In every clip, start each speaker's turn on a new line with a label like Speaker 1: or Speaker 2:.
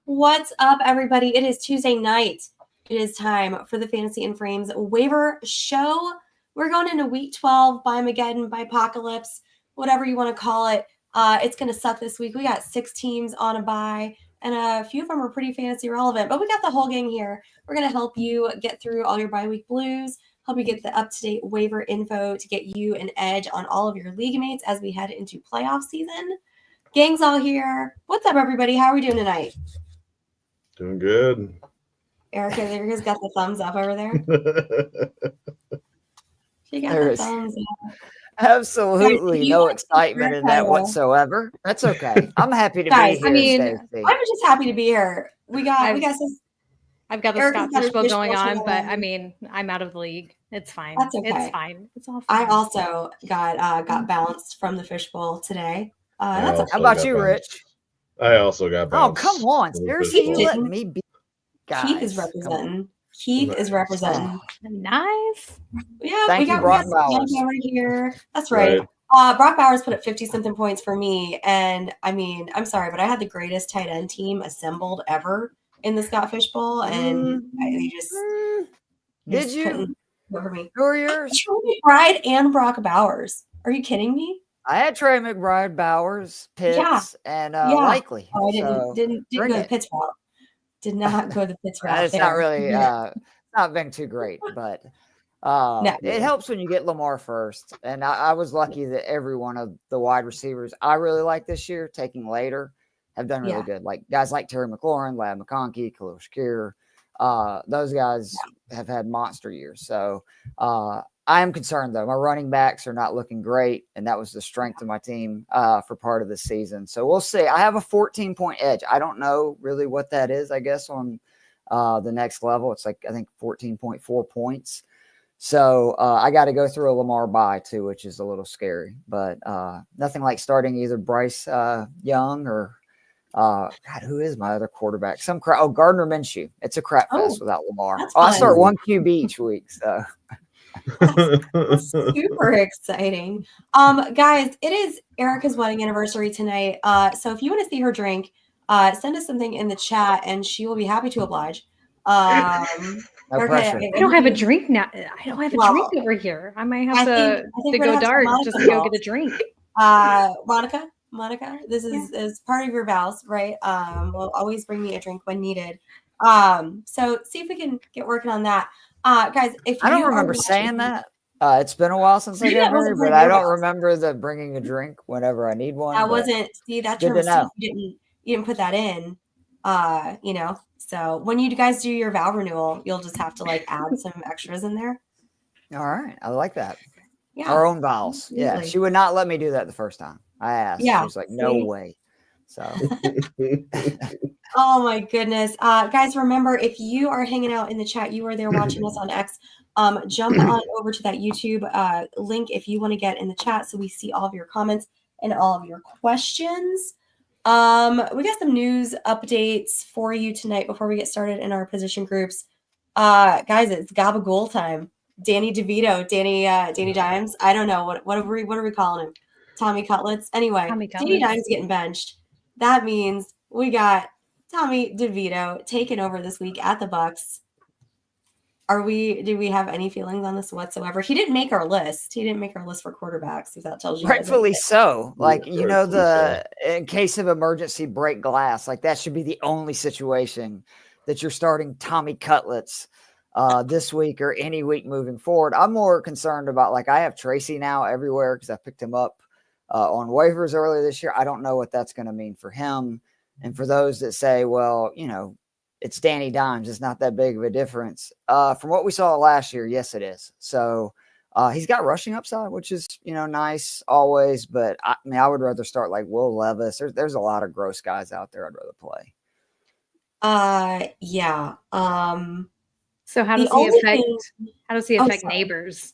Speaker 1: What's up, everybody? It is Tuesday night. It is time for the Fantasy and Frames waiver show. We're going into week 12, Bimageddon, Bipocalypse, whatever you want to call it. It's going to suck this week. We got 6 teams on a bye, and a few of them are pretty fantasy relevant, but we got the whole gang here. We're going to help you get through all your bye week blues, help you get the up-to-date waiver info to get you an edge on all of your league mates as we head into playoff season. Gang's all here. What's up, everybody? How are we doing tonight?
Speaker 2: Doing good.
Speaker 1: Erica's got the thumbs up over there. She got
Speaker 3: There's
Speaker 1: the thumbs up.
Speaker 3: absolutely no excitement in that whatsoever. That's okay. I'm happy to be here.
Speaker 1: I mean,
Speaker 3: Stacey.
Speaker 1: I'm just happy to be here.
Speaker 4: I've got the Scott Fishbowl going on, but I mean, I'm out of the league. It's fine.
Speaker 1: That's okay.
Speaker 4: It's fine. It's all fine.
Speaker 1: I also got bounced from the fishbowl today. That's okay.
Speaker 3: How about you, Rich?
Speaker 2: I also got bounced.
Speaker 3: Oh, come on. Seriously, you letting me be?
Speaker 1: Guys, Keith is representing.
Speaker 4: Nice.
Speaker 1: Yeah, we got Brock Bowers over here. That's right. Brock Bowers put up 50-something points for me. And I mean, I'm sorry, but I had the greatest tight end team assembled ever in the Scott Fishbowl. And they just
Speaker 3: did you?
Speaker 1: For me.
Speaker 3: Who are yours?
Speaker 1: Trey McBride and Brock Bowers. Are you kidding me?
Speaker 3: I had Trey McBride, Bowers, Pitts, and Likely.
Speaker 1: Oh, I didn't go the Pitts route. Did not go the Pitts route.
Speaker 3: It's not really not been too great, but it helps when you get Lamar first. And I was lucky that every one of the wide receivers I really like this year, taking later, have done really good. Like guys like Terry McLaurin, Lad McConkey, Khalil Shakir. Those guys have had monster years. So I am concerned, though. My running backs are not looking great, and that was the strength of my team for part of the season. So we'll see. I have a 14-point edge. I don't know really what that is, I guess, on the next level. It's like, I think, 14.4 points. So I got to go through a Lamar bye, too, which is a little scary. But nothing like starting either Bryce Young or God, who is my other quarterback? Gardner Minshew. It's a crap fest without Lamar. I start one QB each week, so –
Speaker 1: That's super exciting. Guys, it is Erica's wedding anniversary tonight. So if you want to see her drink, send us something in the chat and she will be happy to oblige.
Speaker 3: No pressure.
Speaker 4: I don't have a drink now. I don't have a drink over here. I might have to go dark just to go get a drink.
Speaker 1: Monica, this is part of your vows, right? Will always bring me a drink when needed. So see if we can get working on that. Guys, if
Speaker 3: I don't remember saying that. It's been a while since I got married, but I don't remember the bringing a drink whenever I need one.
Speaker 1: That wasn't that's your mistake. You didn't put that in. So when you guys do your vow renewal, you'll just have to add some extras in there.
Speaker 3: All right. I like that.
Speaker 1: Yeah.
Speaker 3: Our own vows. Absolutely. Yeah. She would not let me do that the first time. I asked. Yeah. She was like, no way. So
Speaker 1: oh my goodness. Guys, remember, if you are hanging out in the chat, you are there watching us on X, jump on over to that YouTube link if you want to get in the chat so we see all of your comments and all of your questions. We got some news updates for you tonight before we get started in our position groups. Guys, it's Gabagool time. Danny DeVito, Danny Dimes. I don't know what are we calling him? Tommy Cutlets. Anyway, Danny Dimes getting benched. That means we got Tommy DeVito taking over this week at the Bucs. Do we have any feelings on this whatsoever? He didn't make our list. He didn't make our list for quarterbacks, if that tells you.
Speaker 3: Rightfully so. In case of emergency, break glass. That should be the only situation that you're starting Tommy Cutlets this week or any week moving forward. I'm more concerned about, I have Tracy now everywhere because I picked him up on waivers earlier this year. I don't know what that's going to mean for him. And for those that say, well, it's Danny Dimes, it's not that big of a difference. From what we saw last year, yes, it is. So he's got rushing upside, which is, nice always. But I would rather start Will Levis. There's a lot of gross guys out there I'd rather play.
Speaker 1: Yeah.
Speaker 4: So how does he affect Neighbors?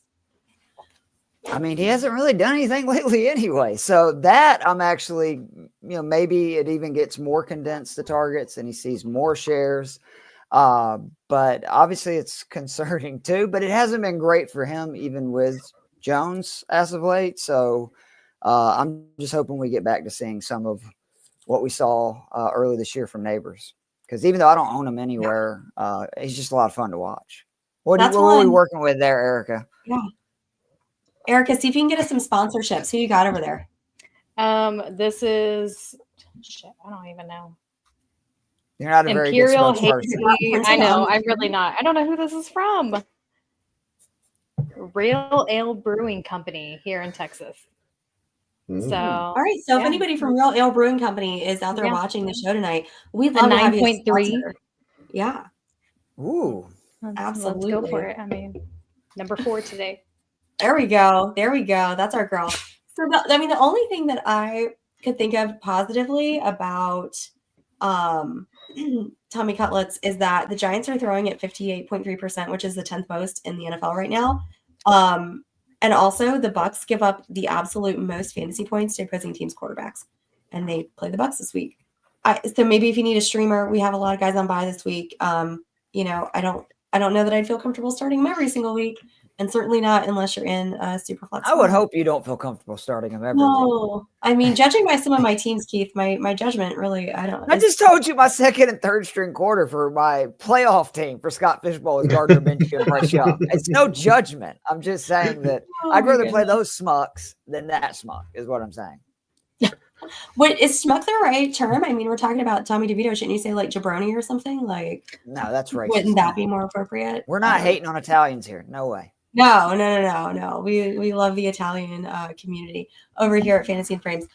Speaker 3: I mean, he hasn't really done anything lately anyway. So that I'm actually, maybe it even gets more condensed to targets and he sees more shares. But obviously it's concerning too, but it hasn't been great for him even with Jones as of late. So I'm just hoping we get back to seeing some of what we saw early this year from Neighbors. because even though I don't own him anywhere, he's just a lot of fun to watch. What are we working with there, Erica?
Speaker 1: Yeah. Erica, see if you can get us some sponsorships. Who you got over there?
Speaker 4: This is shit. I don't even know.
Speaker 3: You're not a
Speaker 4: Imperial
Speaker 3: very good spokesperson.
Speaker 4: I know. I'm really not. I don't know who this is from. Real Ale Brewing Company here in Texas. So,
Speaker 1: all right. So if anybody from Real Ale Brewing Company is out there watching the show tonight, we'd love to have you. 9.3. Yeah.
Speaker 3: Ooh.
Speaker 1: Absolutely.
Speaker 4: Let's go for it. I mean, number 4 today.
Speaker 1: There we go. That's our girl. So, the only thing that I could think of positively about Tommy Cutlets is that the Giants are throwing at 58.3%, which is the 10th most in the NFL right now. And also the Bucs give up the absolute most fantasy points to opposing teams' quarterbacks, and they play the Bucs this week. So maybe if you need a streamer, we have a lot of guys on bye this week. I don't know that I'd feel comfortable starting them every single week, and certainly not unless you're in a super flex.
Speaker 3: I would hope you don't feel comfortable starting them every week.
Speaker 1: No, I mean, judging by some of my teams, Keith, my judgment really,
Speaker 3: I just told you my second and third string quarter for my playoff team for Scott Fishbowl is Gardner Minshew and Bryce Young. It's no judgment. I'm just saying that I'd rather play those smucks than that smuck is what I'm saying.
Speaker 1: What is schmuck the right term? I mean, we're talking about Tommy DeVito. Shouldn't you say like jabroni or something? Like,
Speaker 3: no, that's racist.
Speaker 1: Wouldn't that be more appropriate?
Speaker 3: We're not hating on Italians here. No way.
Speaker 1: No. We love the Italian community over here at Fantasy and Frames.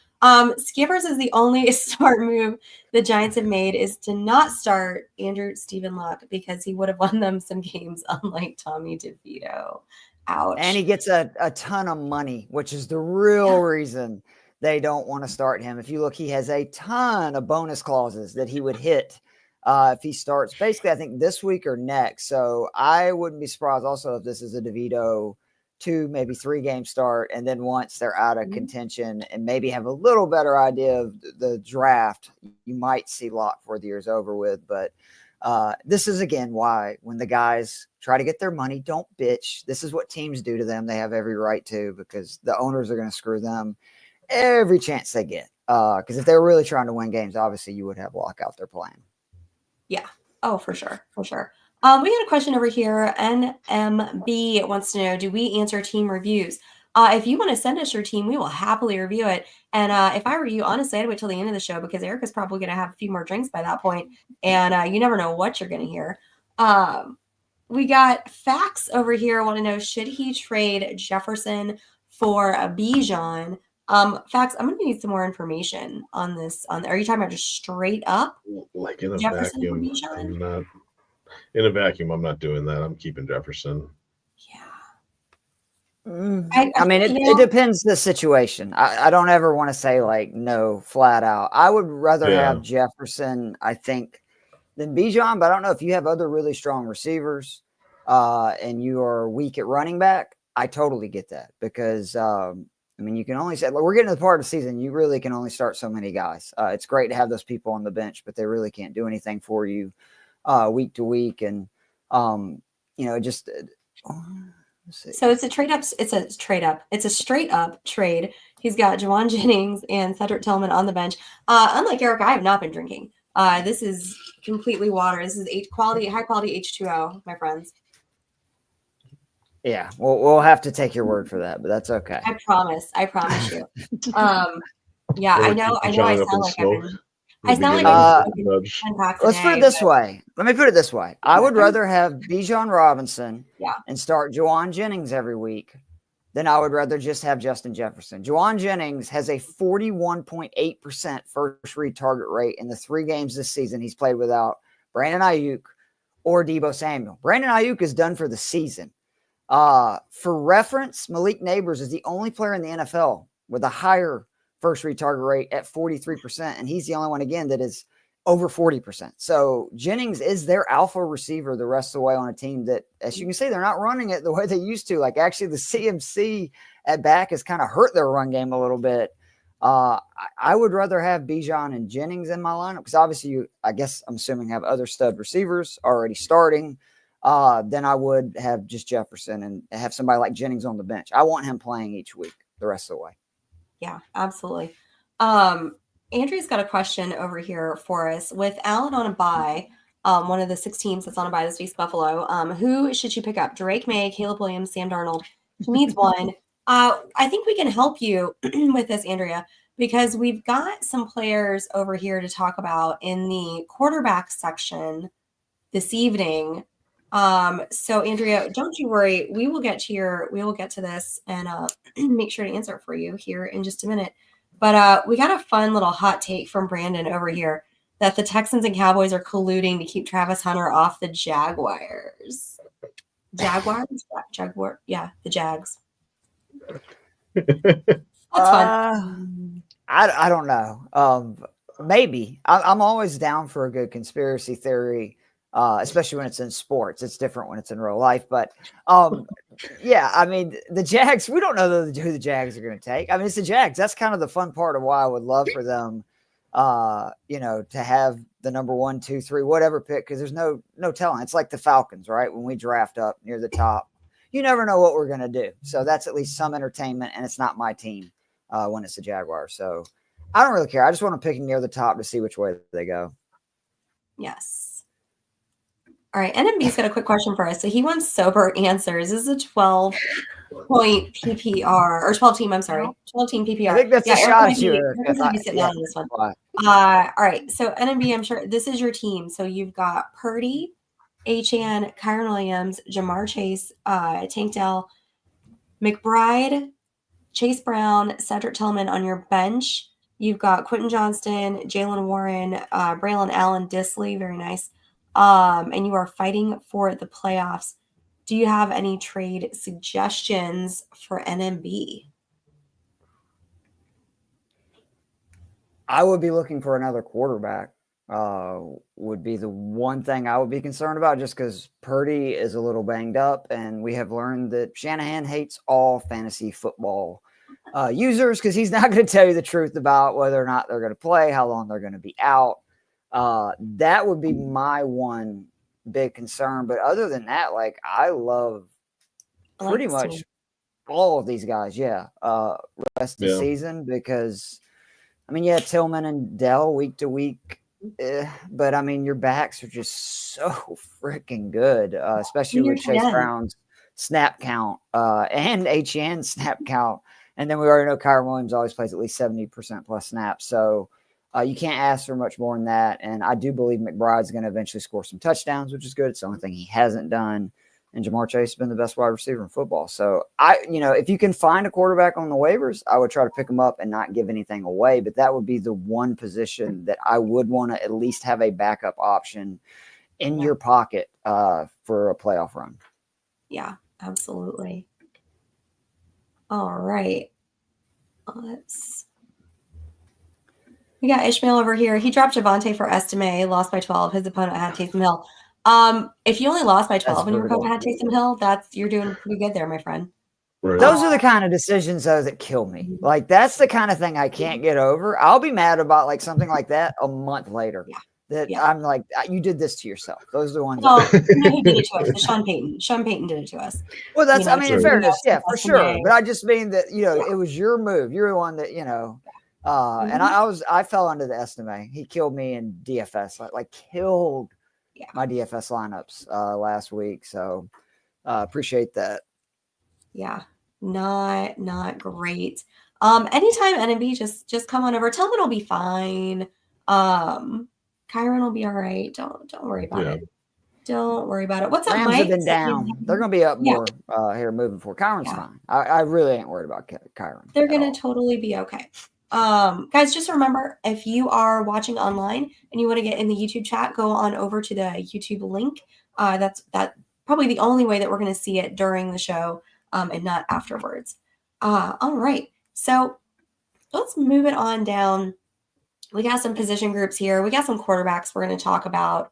Speaker 1: Skippers is the only smart move the Giants have made is to not start Andrew Stephen Luck because he would have won them some games, unlike Tommy DeVito. Ouch.
Speaker 3: And he gets a ton of money, which is the real reason they don't want to start him. If you look, he has a ton of bonus clauses that he would hit if he starts basically, I think this week or next. So I wouldn't be surprised also if this is a DeVito 2, maybe 3 game start. And then once they're out of contention and maybe have a little better idea of the draft, you might see Locke before the year's over with. But this is, again, why when the guys try to get their money, don't bitch. This is what teams do to them. They have every right to, because the owners are going to screw them every chance they get. Because if they were really trying to win games, obviously you would have Locke out there playing.
Speaker 1: Yeah. Oh, for sure. We got a question over here. NMB wants to know, do we answer team reviews? If you want to send us your team, we will happily review it. And if I were you, honestly, I'd wait till the end of the show because Erica's probably going to have a few more drinks by that point, and you never know what you're going to hear. We got Fax over here. Want to know, should he trade Jefferson for a Bijan? Fax, I'm going to need some more information on this. Are you talking about just straight up?
Speaker 2: Like in a
Speaker 1: Jefferson
Speaker 2: vacuum? I'm not in a vacuum. I'm not doing that. I'm keeping Jefferson.
Speaker 1: Yeah.
Speaker 3: I mean, it depends the situation. I don't ever want to say like no flat out. I would rather have Jefferson, I think, than Bijan, but I don't know if you have other really strong receivers and you are weak at running back. I totally get that because I mean, you can only say, we're getting to the part of the season, you really can only start so many guys. It's great to have those people on the bench, but they really can't do anything for you week to week. And, just.
Speaker 1: So it's a trade up. It's a straight up trade. He's got Juwan Jennings and Cedric Tillman on the bench. Unlike Eric, I have not been drinking. This is completely water. This is high quality H2O, my friends.
Speaker 3: Yeah, we'll have to take your word for that, but that's okay.
Speaker 1: I promise you. Yeah, I know. I sound like
Speaker 3: let's put it this way. Let me put it this way. I would rather have Bijan Robinson and start Juwan Jennings every week than I would rather just have Justin Jefferson. Juwan Jennings has a 41.8% first read target rate in the 3 games this season he's played without Brandon Ayuk or Deebo Samuel. Brandon Ayuk is done for the season. For reference, Malik Neighbors is the only player in the NFL with a higher first read target rate at 43%. And he's the only one, again, that is over 40%. So Jennings is their alpha receiver the rest of the way on a team that, as you can see, they're not running it the way they used to. Like, actually, the CMC at back has kind of hurt their run game a little bit. I would rather have Bijan and Jennings in my lineup because obviously I guess I'm assuming have other stud receivers already starting. Then I would have just Jefferson and have somebody like Jennings on the bench. I want him playing each week the rest of the way.
Speaker 1: Yeah, absolutely. Andrea's got a question over here for us. With Allen on a bye, one of the 6 teams that's on a bye this week's Buffalo, who should you pick up? Drake May, Caleb Williams, Sam Darnold. She needs one. I think we can help you with this, Andrea, because we've got some players over here to talk about in the quarterback section this evening. So Andrea, don't you worry. We will get to this and make sure to answer it for you here in just a minute. But we got a fun little hot take from Brandon over here that the Texans and Cowboys are colluding to keep Travis Hunter off the Jaguars. Jaguar? Yeah, the Jags. That's fun.
Speaker 3: I don't know. Maybe. I'm always down for a good conspiracy theory. Especially when it's in sports. It's different when it's in real life. But yeah, I mean, the Jags, we don't know who the Jags are going to take. I mean, it's the Jags. That's kind of the fun part of why I would love for them, to have the number 1, 2, 3, whatever pick, because there's no telling. It's like the Falcons, right? When we draft up near the top, you never know what we're going to do. So that's at least some entertainment, and it's not my team when it's the Jaguars. So I don't really care. I just want to pick near the top to see which way they go.
Speaker 1: Yes. All right, NMB's got a quick question for us. So he wants sober answers. This is a 12-point PPR or 12-team. I'm sorry, 12-team PPR.
Speaker 3: I think that's a shot at you.
Speaker 1: Eric's gonna be sitting down on this one. All right, so NMB, I'm sure this is your team. So you've got Purdy, Achane, Kyron Williams, Jamar Chase, Tank Dell, McBride, Chase Brown, Cedric Tillman on your bench. You've got Quentin Johnston, Jalen Warren, Braylon Allen, Disley, very nice. And you are fighting for the playoffs. Do you have any trade suggestions for NMB?
Speaker 3: I would be looking for another quarterback. Would be the one thing I would be concerned about, just because Purdy is a little banged up, and we have learned that Shanahan hates all fantasy football users, because he's not going to tell you the truth about whether or not they're going to play, how long they're going to be out. That would be my one big concern. But other than that, like, I love pretty much all of these guys. Yeah. Rest of the season, because I mean, yeah, Tillman and Dell week to week. But I mean, your backs are just so freaking good, especially with Chase Brown's snap count, and HN snap count. And then we already know Kyron Williams always plays at least 70% plus snaps. So, you can't ask for much more than that. And I do believe McBride's going to eventually score some touchdowns, which is good. It's the only thing he hasn't done. And Jamar Chase has been the best wide receiver in football. So if you can find a quarterback on the waivers, I would try to pick him up and not give anything away. But that would be the one position that I would want to at least have a backup option in your pocket for a playoff run.
Speaker 1: Yeah, absolutely. All right. We got Ishmael over here. He dropped Javonte for Estime, lost by 12. His opponent had Taysom Hill. If you only lost by 12 and your opponent had Taysom Hill, you're doing pretty good there, my friend.
Speaker 2: Right.
Speaker 3: Those are the kind of decisions, though, that kill me. Like, that's the kind of thing I can't get over. I'll be mad about like something like that a month later. Yeah. I'm like, you did this to yourself. Those are the ones.
Speaker 1: Well, he did it to us. Sean Payton. Sean Payton did it to us.
Speaker 3: Well, that's, in fairness, yeah, for sure. But I just mean that, it was your move. You're the one that, and I fell under the Estime. He killed me in DFS, like killed my DFS lineups last week. So appreciate that. Yeah,
Speaker 1: not great. Anytime NMB, just come on over. Tillman will be fine. Kyron will be all right. Don't worry about it. Don't worry about it. What's up,
Speaker 3: Rams
Speaker 1: Mike?
Speaker 3: have been down. They're going to be up more here moving forward. Kyron's fine. I really ain't worried about Kyron.
Speaker 1: They're going to totally be okay. Guys, just remember, if you are watching online and you want to get in the YouTube chat, go on over to the YouTube link. That's probably the only way that we're going to see it during the show, and not afterwards. All right. So let's move it on down. We got some position groups here. We got some quarterbacks we're going to talk about.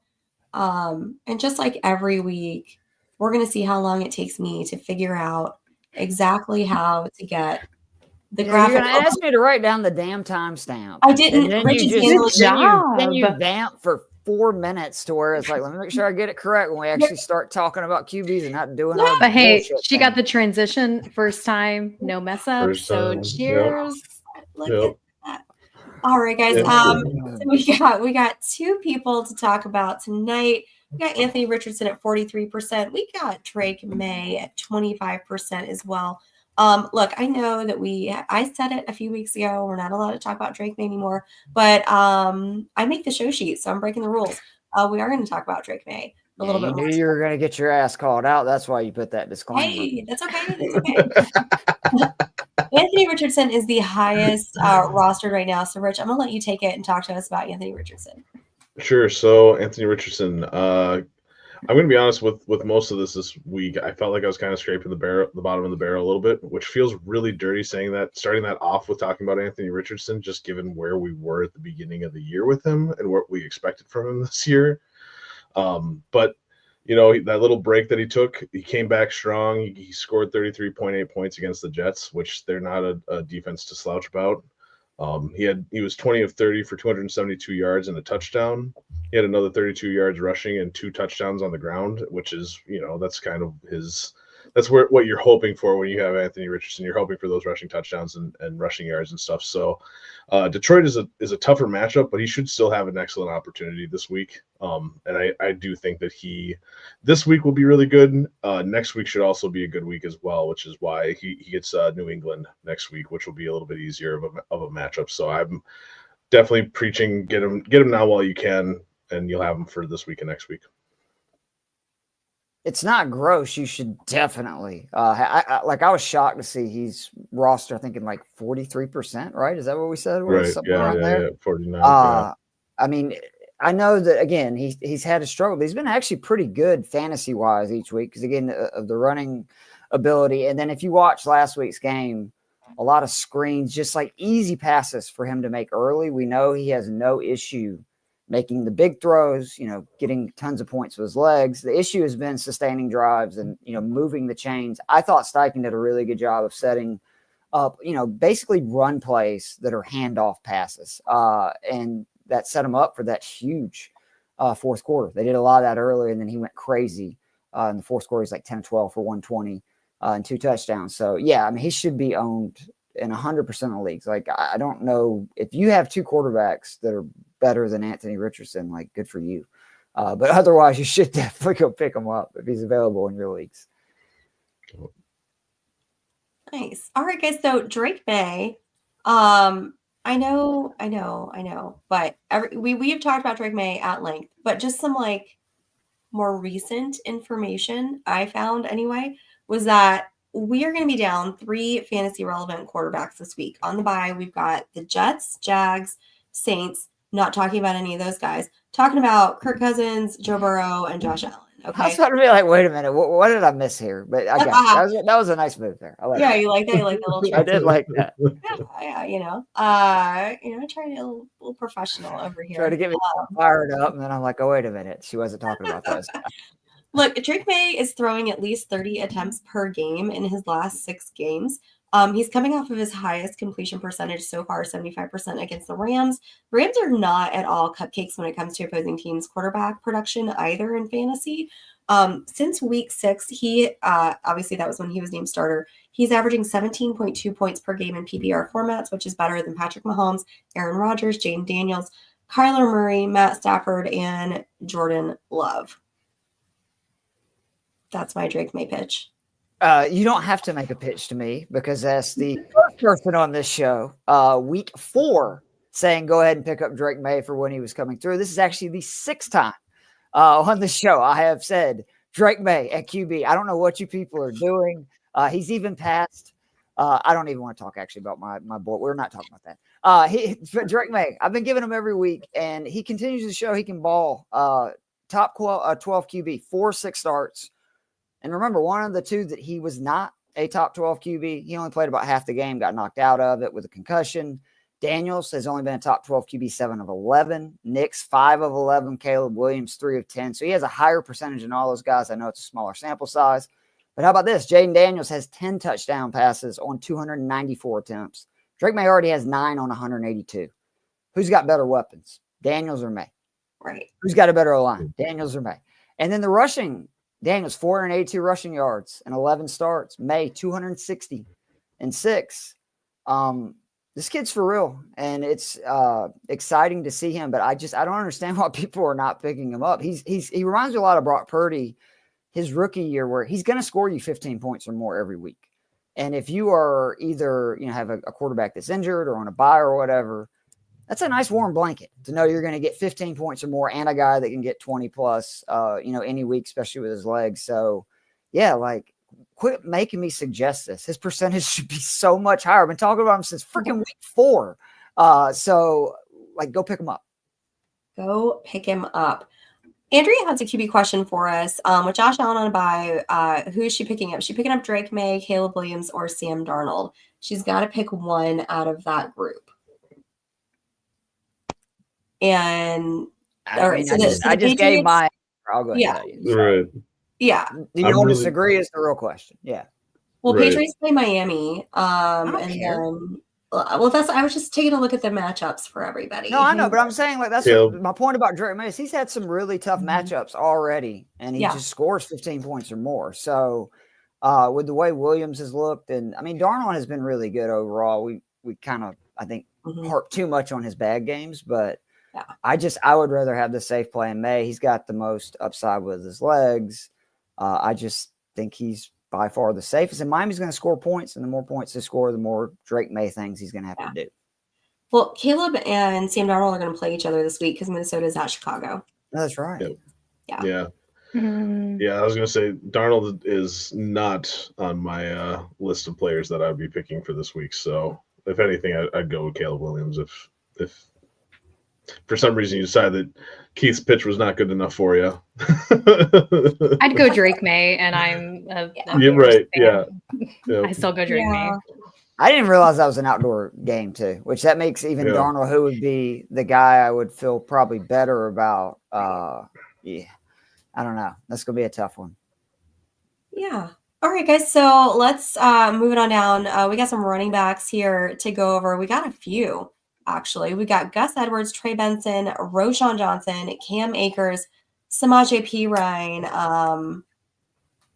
Speaker 1: And just like every week, we're going to see how long it takes me to figure out exactly how to get the graphic.
Speaker 3: You're going to ask me to write down the damn timestamp.
Speaker 1: I didn't.
Speaker 3: Then you vamp for 4 minutes to where it's like, let me make sure I get it correct when we actually start talking about QBs and not doing all
Speaker 4: But hey, she
Speaker 3: thing.
Speaker 4: got the transition first time, no mess up. So cheers.
Speaker 1: Look at that. All right, guys. So we got two people to talk about tonight. We got Anthony Richardson at 43%. We got Drake May at 25% as well. Look, I know that I said it a few weeks ago. We're not allowed to talk about Drake May anymore, but I make the show sheet, so I'm breaking the rules. We are going to talk about Drake May a little bit more.
Speaker 3: You knew you were going to get your ass called out. That's why you put that disclaimer.
Speaker 1: Hey, that's okay. That's okay. Anthony Richardson is the highest rostered right now. So, Rich, I'm going to let you take it and talk to us about Anthony Richardson.
Speaker 2: Sure. So, Anthony Richardson, I'm going to be honest with most of this week. I felt like I was kind of scraping the bottom of the barrel a little bit, which feels really dirty saying that, starting that off with talking about Anthony Richardson, just given where we were at the beginning of the year with him and what we expected from him this year. But that little break that he took, he came back strong. He scored 33.8 points against the Jets, which they're not a defense to slouch about. He was 20 of 30 for 272 yards and a touchdown. He had another 32 yards rushing and 2 touchdowns on the ground, which is, that's kind of that's what you're hoping for when you have Anthony Richardson. You're hoping for those rushing touchdowns and rushing yards and stuff. So Detroit is a tougher matchup, but he should still have an excellent opportunity this week. And I do think that this week will be really good. Next week should also be a good week as well, which is why he gets New England next week, which will be a little bit easier of a matchup. So I'm definitely preaching, get him now while you can, and you'll have him for this week and next week.
Speaker 3: It's not gross. You should definitely. I was shocked to see he's roster. I think in like 43%. Right? Is that what we said?
Speaker 2: Right. Yeah. 49. Yeah.
Speaker 3: I mean, I know that again. He's had a struggle. But he's been actually pretty good fantasy wise each week because again of the running ability. And then if you watch last week's game, a lot of screens, just like easy passes for him to make early. We know he has no issue making the big throws, getting tons of points with his legs. The issue has been sustaining drives and, moving the chains. I thought Steichen did a really good job of setting up, basically run plays that are handoff passes. And that set him up for that huge fourth quarter. They did a lot of that earlier, and then he went crazy in the fourth quarter. He's like 10-12 for 120 and 2 touchdowns. So, yeah, I mean, he should be owned in 100% of leagues. Like, I don't know if you have 2 quarterbacks that are better than Anthony Richardson, like good for you. But otherwise, you should definitely go pick him up if he's available in your leagues.
Speaker 1: Nice. All right, guys. So Drake May, I know, but we have talked about Drake May at length, but just some like more recent information I found anyway was that we are going to be down 3 fantasy relevant quarterbacks this week. On the bye, we've got the Jets, Jags, Saints. Not talking about any of those guys. Talking about Kirk Cousins, Joe Burrow, and Josh Allen. Okay.
Speaker 3: I was about to be like, wait a minute, what did I miss here? But I got that was a nice move there. I like that.
Speaker 1: You like that? You like the little
Speaker 3: I did like that.
Speaker 1: Yeah, I try to be a little professional over here.
Speaker 3: Try to get me fired up, and then I'm like, oh, wait a minute. She wasn't talking about this.
Speaker 1: Look, Drake May is throwing at least 30 attempts per game in his last 6 games. He's coming off of his highest completion percentage so far, 75% against the Rams. Rams are not at all cupcakes when it comes to opposing teams' quarterback production either in fantasy. Since week 6, he obviously that was when he was named starter. He's averaging 17.2 points per game in PPR formats, which is better than Patrick Mahomes, Aaron Rodgers, Jaden Daniels, Kyler Murray, Matt Stafford, and Jordan Love. That's my Drake May pitch.
Speaker 3: You don't have to make a pitch to me because as the first person on this show, week 4, saying go ahead and pick up Drake May for when he was coming through. This is actually the 6th time on the show I have said Drake May at QB. I don't know what you people are doing. He's even passed. I don't even want to talk actually about my boy. We're not talking about that. Drake May, I've been giving him every week, and he continues to show he can ball. Top 12 QB, 4-6 starts. And remember, one of the 2 that he was not a top 12 QB, he only played about half the game, got knocked out of it with a concussion. Daniels has only been a top 12 QB 7 of 11. Nix 5 of 11. Caleb Williams 3 of 10. So he has a higher percentage than all those guys. I know it's a smaller sample size. But how about this? Jaden Daniels has 10 touchdown passes on 294 attempts. Drake May already has 9 on 182. Who's got better weapons? Daniels or May?
Speaker 1: Right.
Speaker 3: Who's got a better O-line? Daniels or May? And then the rushing, Daniels 482 rushing yards and 11 starts. May 260 and 6. this kid's for real, and it's exciting to see him. But I don't understand why people are not picking him up. He reminds me a lot of Brock Purdy, his rookie year, where he's going to score you 15 points or more every week. And if you are either have a quarterback that's injured or on a bye or whatever, that's a nice warm blanket to know you're going to get 15 points or more, and a guy that can get 20 plus, any week, especially with his legs. So, yeah, like, quit making me suggest this. His percentage should be so much higher. I've been talking about him since freaking week 4. So, like, go pick him up.
Speaker 1: Go pick him up. Andrea has a QB question for us. With Josh Allen on a bye, who is she picking up? She's picking up Drake May, Caleb Williams, or Sam Darnold. She's got to pick one out of that group. And
Speaker 3: I just gave my. I'll go ahead.
Speaker 1: Yeah.
Speaker 3: And tell you.
Speaker 2: Right.
Speaker 1: Yeah.
Speaker 3: Do you all disagree is the real question. Yeah.
Speaker 1: Well,
Speaker 2: Right.
Speaker 1: Patriots play Miami.
Speaker 3: I don't
Speaker 1: and
Speaker 3: care.
Speaker 1: then I was just taking a look at the matchups for everybody.
Speaker 3: No, I know, but I'm saying, like, that's my point about Drake May is he's had some really tough matchups already, and he just scores 15 points or more. So with the way Williams has looked, and I mean, Darnold has been really good overall. We kind of, I think, harp too much on his bad games, but I would rather have the safe play in May. He's got the most upside with his legs. I just think he's by far the safest. And Miami's going to score points, and the more points they score, the more Drake May things he's going to have to do.
Speaker 1: Well, Caleb and Sam Darnold are going to play each other this week because Minnesota is at Chicago.
Speaker 3: That's right.
Speaker 2: Yeah. Yeah, I was going to say Darnold is not on my list of players that I'd be picking for this week. So if anything, I'd go with Caleb Williams if for some reason you decide that Keith's pitch was not good enough for you.
Speaker 4: I'd go Drake May, and I'm
Speaker 2: You're right. Yeah.
Speaker 4: I still go Drake May.
Speaker 3: I didn't realize that was an outdoor game too, which that makes even Darnold, who would be the guy I would feel probably better about. I don't know. That's going to be a tough one.
Speaker 1: Yeah. All right, guys. So let's move it on down. We got some running backs here to go over. We got a few. Actually, we got Gus Edwards, Trey Benson, Roschon Johnson, Cam Akers, Samaje Perine.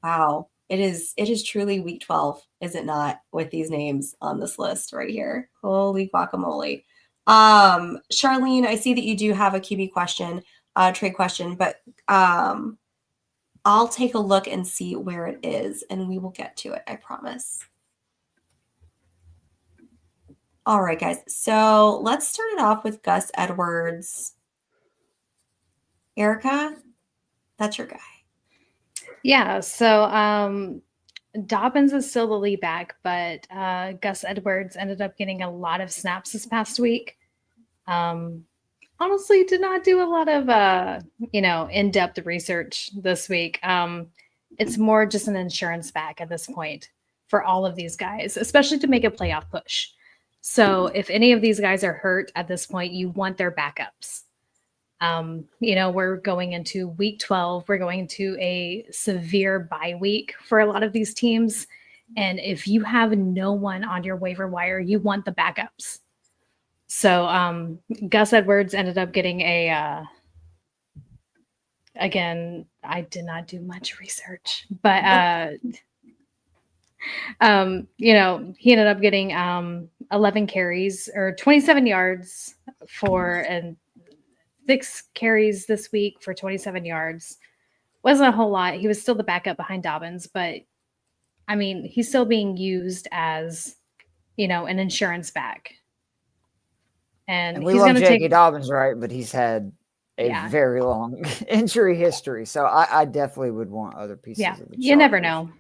Speaker 1: Wow, it is truly week 12, is it not? With these names on this list right here, holy guacamole. Charlene, I see that you do have a QB question, trade question, but I'll take a look and see where it is, and we will get to it. I promise. All right, guys. So let's start it off with Gus Edwards. Erica, that's your guy.
Speaker 4: Yeah. So Dobbins is still the lead back, but Gus Edwards ended up getting a lot of snaps this past week. Honestly, did not do a lot of in-depth research this week. It's more just an insurance back at this point for all of these guys, especially to make a playoff push. So if any of these guys are hurt at this point, you want their backups. We're going into week 12. We're going to a severe bye week for a lot of these teams. And if you have no one on your waiver wire, you want the backups. So Gus Edwards ended up getting again, I did not do much research, but he ended up getting 11 carries or 27 yards and 6 carries this week for 27 yards. Wasn't a whole lot. He was still the backup behind Dobbins, but I mean, he's still being used as, an insurance back. And
Speaker 3: we love J.K. Dobbins, right? But he's had a very long injury history. So I definitely would want other pieces of the chart.
Speaker 4: You never know.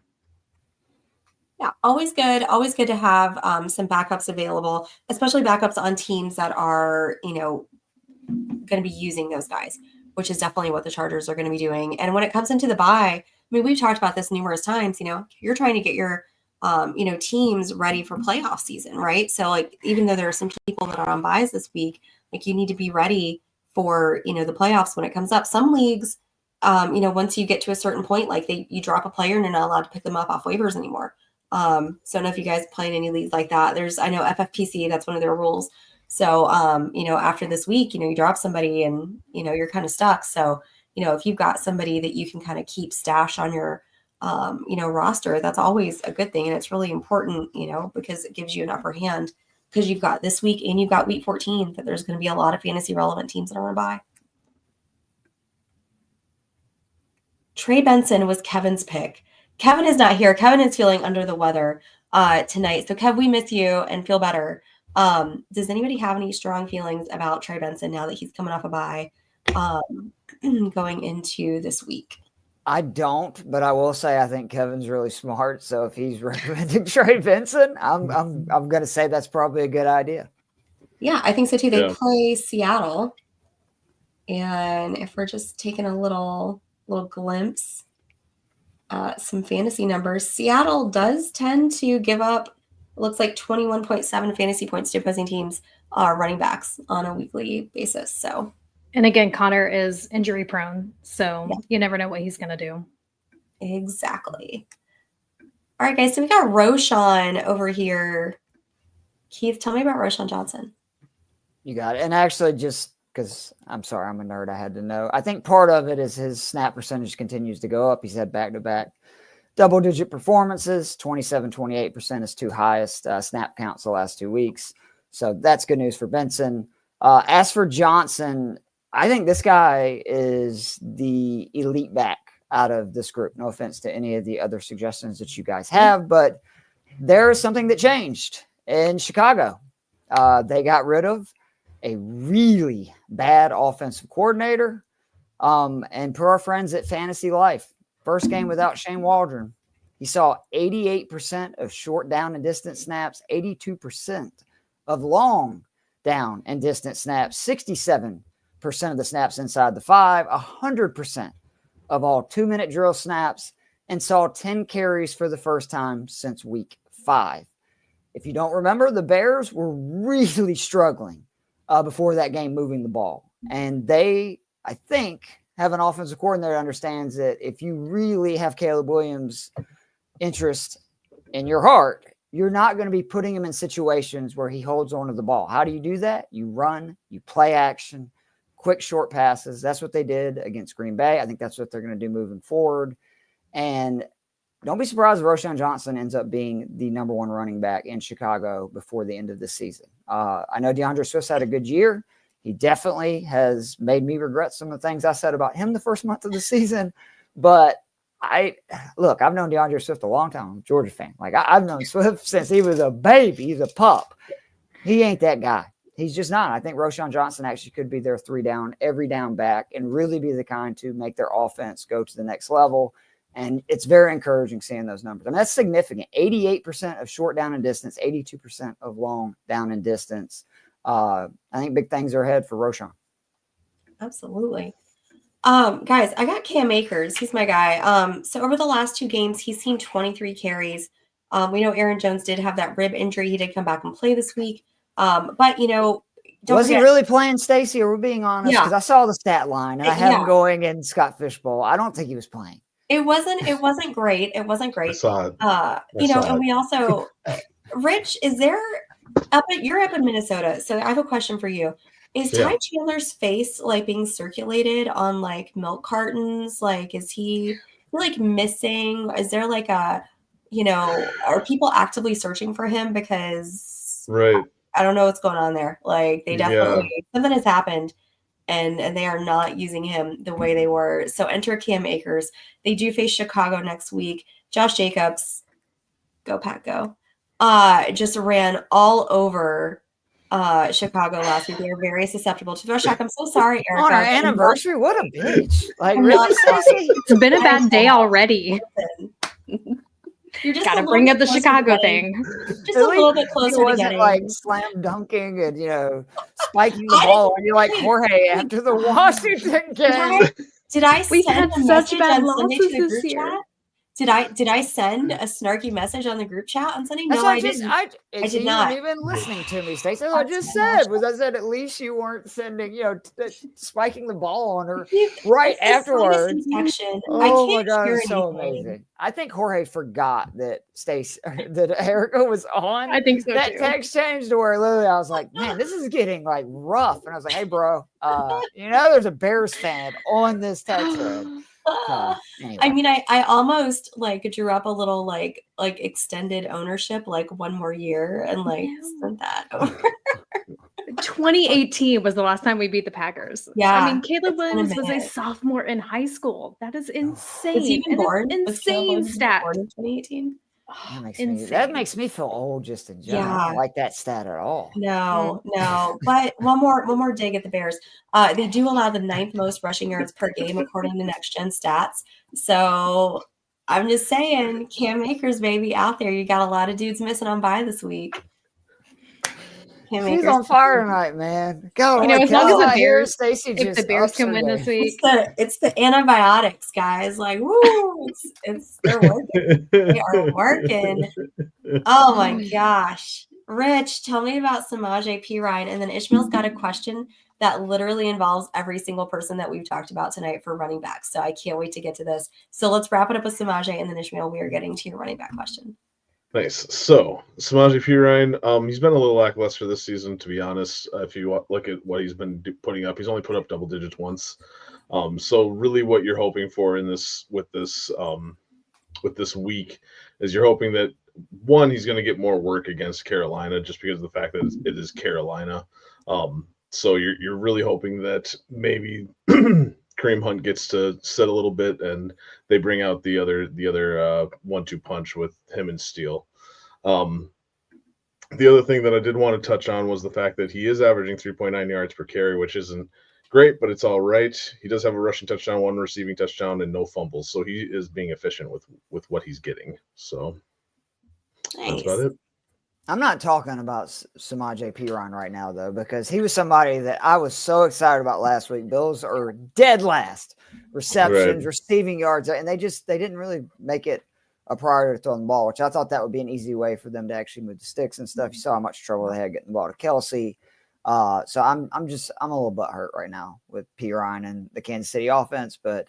Speaker 1: Yeah, always good. Always good to have some backups available, especially backups on teams that are, going to be using those guys, which is definitely what the Chargers are going to be doing. And when it comes into the bye, I mean, we've talked about this numerous times, you're trying to get your, teams ready for playoff season, right? So like, even though there are some people that are on buys this week, like you need to be ready for, the playoffs when it comes up. Some leagues, once you get to a certain point, like you drop a player and you're not allowed to pick them up off waivers anymore. So I don't know if you guys play in any leagues like that. I know FFPC, that's one of their rules. So, after this week, you drop somebody and, you're kind of stuck. So, if you've got somebody that you can kind of keep stashed on your, roster, that's always a good thing. And it's really important, because it gives you an upper hand because you've got this week and you've got week 14 that there's going to be a lot of fantasy relevant teams that are on bye. Trey Benson was Kevin's pick. Kevin is not here. Kevin is feeling under the weather tonight. So Kev, we miss you and feel better. Does anybody have any strong feelings about Trey Benson now that he's coming off a bye going into this week?
Speaker 3: I don't, but I will say I think Kevin's really smart. So if he's recommending Trey Benson, I'm going to say that's probably a good idea.
Speaker 1: Yeah, I think so too. They play Seattle, and if we're just taking a little glimpse, some fantasy numbers. Seattle does tend to give up. It looks like 21.7 fantasy points to opposing teams, running backs on a weekly basis. So.
Speaker 4: And again, Connor is injury prone, so you never know what he's going to do.
Speaker 1: Exactly. All right, guys. So we got Roshan over here. Keith, tell me about Roshan Johnson.
Speaker 3: You got it. And actually, just because I'm sorry, I'm a nerd, I had to know. I think part of it is his snap percentage continues to go up. He's had back-to-back double-digit performances. 27, 28% is two highest snap counts the last 2 weeks. So that's good news for Benson. As for Johnson, I think this guy is the elite back out of this group. No offense to any of the other suggestions that you guys have, but there is something that changed in Chicago. They got rid of a really bad offensive coordinator. And per our friends at Fantasy Life, first game without Shane Waldron, he saw 88% of short down and distance snaps, 82% of long down and distance snaps, 67% of the snaps inside the 5, 100% of all 2-minute drill snaps, and saw 10 carries for the first time since week 5. If you don't remember, the Bears were really struggling before that game moving the ball. And they, I think, have an offensive coordinator that understands that if you really have Caleb Williams' interest in your heart, you're not going to be putting him in situations where he holds on to the ball. How do you do that? You run, you play action, quick short passes. That's what they did against Green Bay. I think that's what they're going to do moving forward. And don't be surprised if Roshan Johnson ends up being the number one running back in Chicago before the end of the season. I know DeAndre Swift's had a good year. He definitely has made me regret some of the things I said about him the first month of the season. But I've known DeAndre Swift a long time. I'm a Georgia fan. I've known Swift since he was a baby. He's a pup. He ain't that guy. He's just not. I think Roshan Johnson actually could be their 3-down, every down back and really be the kind to make their offense go to the next level. And it's very encouraging seeing those numbers. I mean, that's significant. 88% of short down and distance, 82% of long down and distance. I think big things are ahead for Roshan.
Speaker 1: Absolutely. Guys, I got Cam Akers. He's my guy. So over the last 2 games, he's seen 23 carries. We know Aaron Jones did have that rib injury. He did come back and play this week. But,
Speaker 3: was he really playing, Stacey? Or we're being honest? Because I saw the stat line and I have him going in Scott Fishbowl. I don't think he was playing.
Speaker 1: It wasn't great. It wasn't great.
Speaker 2: I saw it.
Speaker 1: And we also, Rich, you're up in Minnesota. So I have a question for you. Is Ty Chandler's face being circulated on milk cartons? Is he missing? Is there are people actively searching for him? Because I don't know what's going on there. They definitely, something has happened. And they are not using him the way they were. So enter Cam Akers. They do face Chicago next week. Josh Jacobs, go Pack, go, just ran all over Chicago last week. They were very susceptible to thrush attack. I'm so sorry, Erica.
Speaker 3: On our anniversary? What a bitch. Really, Stacey?
Speaker 4: It's been a bad day already. You just got to bring up the Chicago thing.
Speaker 1: Just a little bit closer to getting
Speaker 3: slam dunking and spiking the ball. And you're like Jorge after the Washington game.
Speaker 1: Did I
Speaker 4: We've
Speaker 1: send
Speaker 4: had
Speaker 1: a
Speaker 4: such
Speaker 1: message
Speaker 4: bad
Speaker 1: on Sunday to the
Speaker 4: losses
Speaker 1: group
Speaker 4: this year.
Speaker 1: chat? Did I send a snarky message on the group chat on Sunday?
Speaker 3: No,
Speaker 1: I didn't.
Speaker 3: I did not. You weren't even listening to me, Stacey. I just said at least you weren't sending, spiking the ball on her right afterwards. Oh my God, it's so amazing. I think Jorge forgot that that Erica was on.
Speaker 4: I think so
Speaker 3: that
Speaker 4: too.
Speaker 3: Text changed to where literally I was like, man, this is getting rough. And I was like, hey, bro, there's a Bears fan on this text thread. Anyway.
Speaker 1: I mean, I almost like drew up a little like extended ownership, like one more year, and like sent that over.
Speaker 4: 2018 was the last time we beat the Packers.
Speaker 1: Yeah,
Speaker 4: I mean, Caleb
Speaker 1: it's been a
Speaker 4: Williams was a
Speaker 1: minute.
Speaker 4: sophomore in high school. That is insane.
Speaker 1: Is he even
Speaker 4: And
Speaker 1: born?
Speaker 4: it's
Speaker 1: Was Caleb
Speaker 4: insane
Speaker 1: Williams
Speaker 4: stat.
Speaker 1: born in 2018?
Speaker 3: That makes me feel old just in general. I don't like that stat at all.
Speaker 1: No. But one more dig at the Bears. They do allow the 9th most rushing yards per game according to Next Gen Stats. So I'm just saying, Cam Akers, baby, out there. You got a lot of dudes missing on bye this week.
Speaker 3: She's on fire tonight, man. God,
Speaker 4: as long as the Bears,
Speaker 3: Stacey,
Speaker 4: if the Bears can win this week,
Speaker 1: it's the antibiotics, guys. Like, woo, they're working. They are working. Oh my gosh, Rich, tell me about Samaje Perine, and then Ishmael's got a question that literally involves every single person that we've talked about tonight for running backs. So I can't wait to get to this. So let's wrap it up with Samaje, and then Ishmael, we are getting to your running back question.
Speaker 2: Nice. So, Samaje Perine, he's been a little lackluster this season, to be honest. If you look at what he's been putting up, he's only put up double digits once. So, really, what you're hoping for in this with this week is you're hoping that one, he's going to get more work against Carolina, just because of the fact that it is Carolina. So, you're really hoping that maybe Kareem Hunt gets to set a little bit, and they bring out the other 1-2 punch with him and Steele. The other thing that I did want to touch on was the fact that he is averaging 3.9 yards per carry, which isn't great, but it's all right. He does have a rushing touchdown, 1 receiving touchdown, and no fumbles, so he is being efficient with what he's getting. So That's about it.
Speaker 3: I'm not talking about Samaje Perine right now, though, because he was somebody that I was so excited about last week. Bills are dead last. Receptions, receiving yards, and they didn't really make it a priority to throw the ball, which I thought that would be an easy way for them to actually move the sticks and stuff. You saw how much trouble they had getting the ball to Kelsey. So I'm a little butthurt right now with Perine and the Kansas City offense, but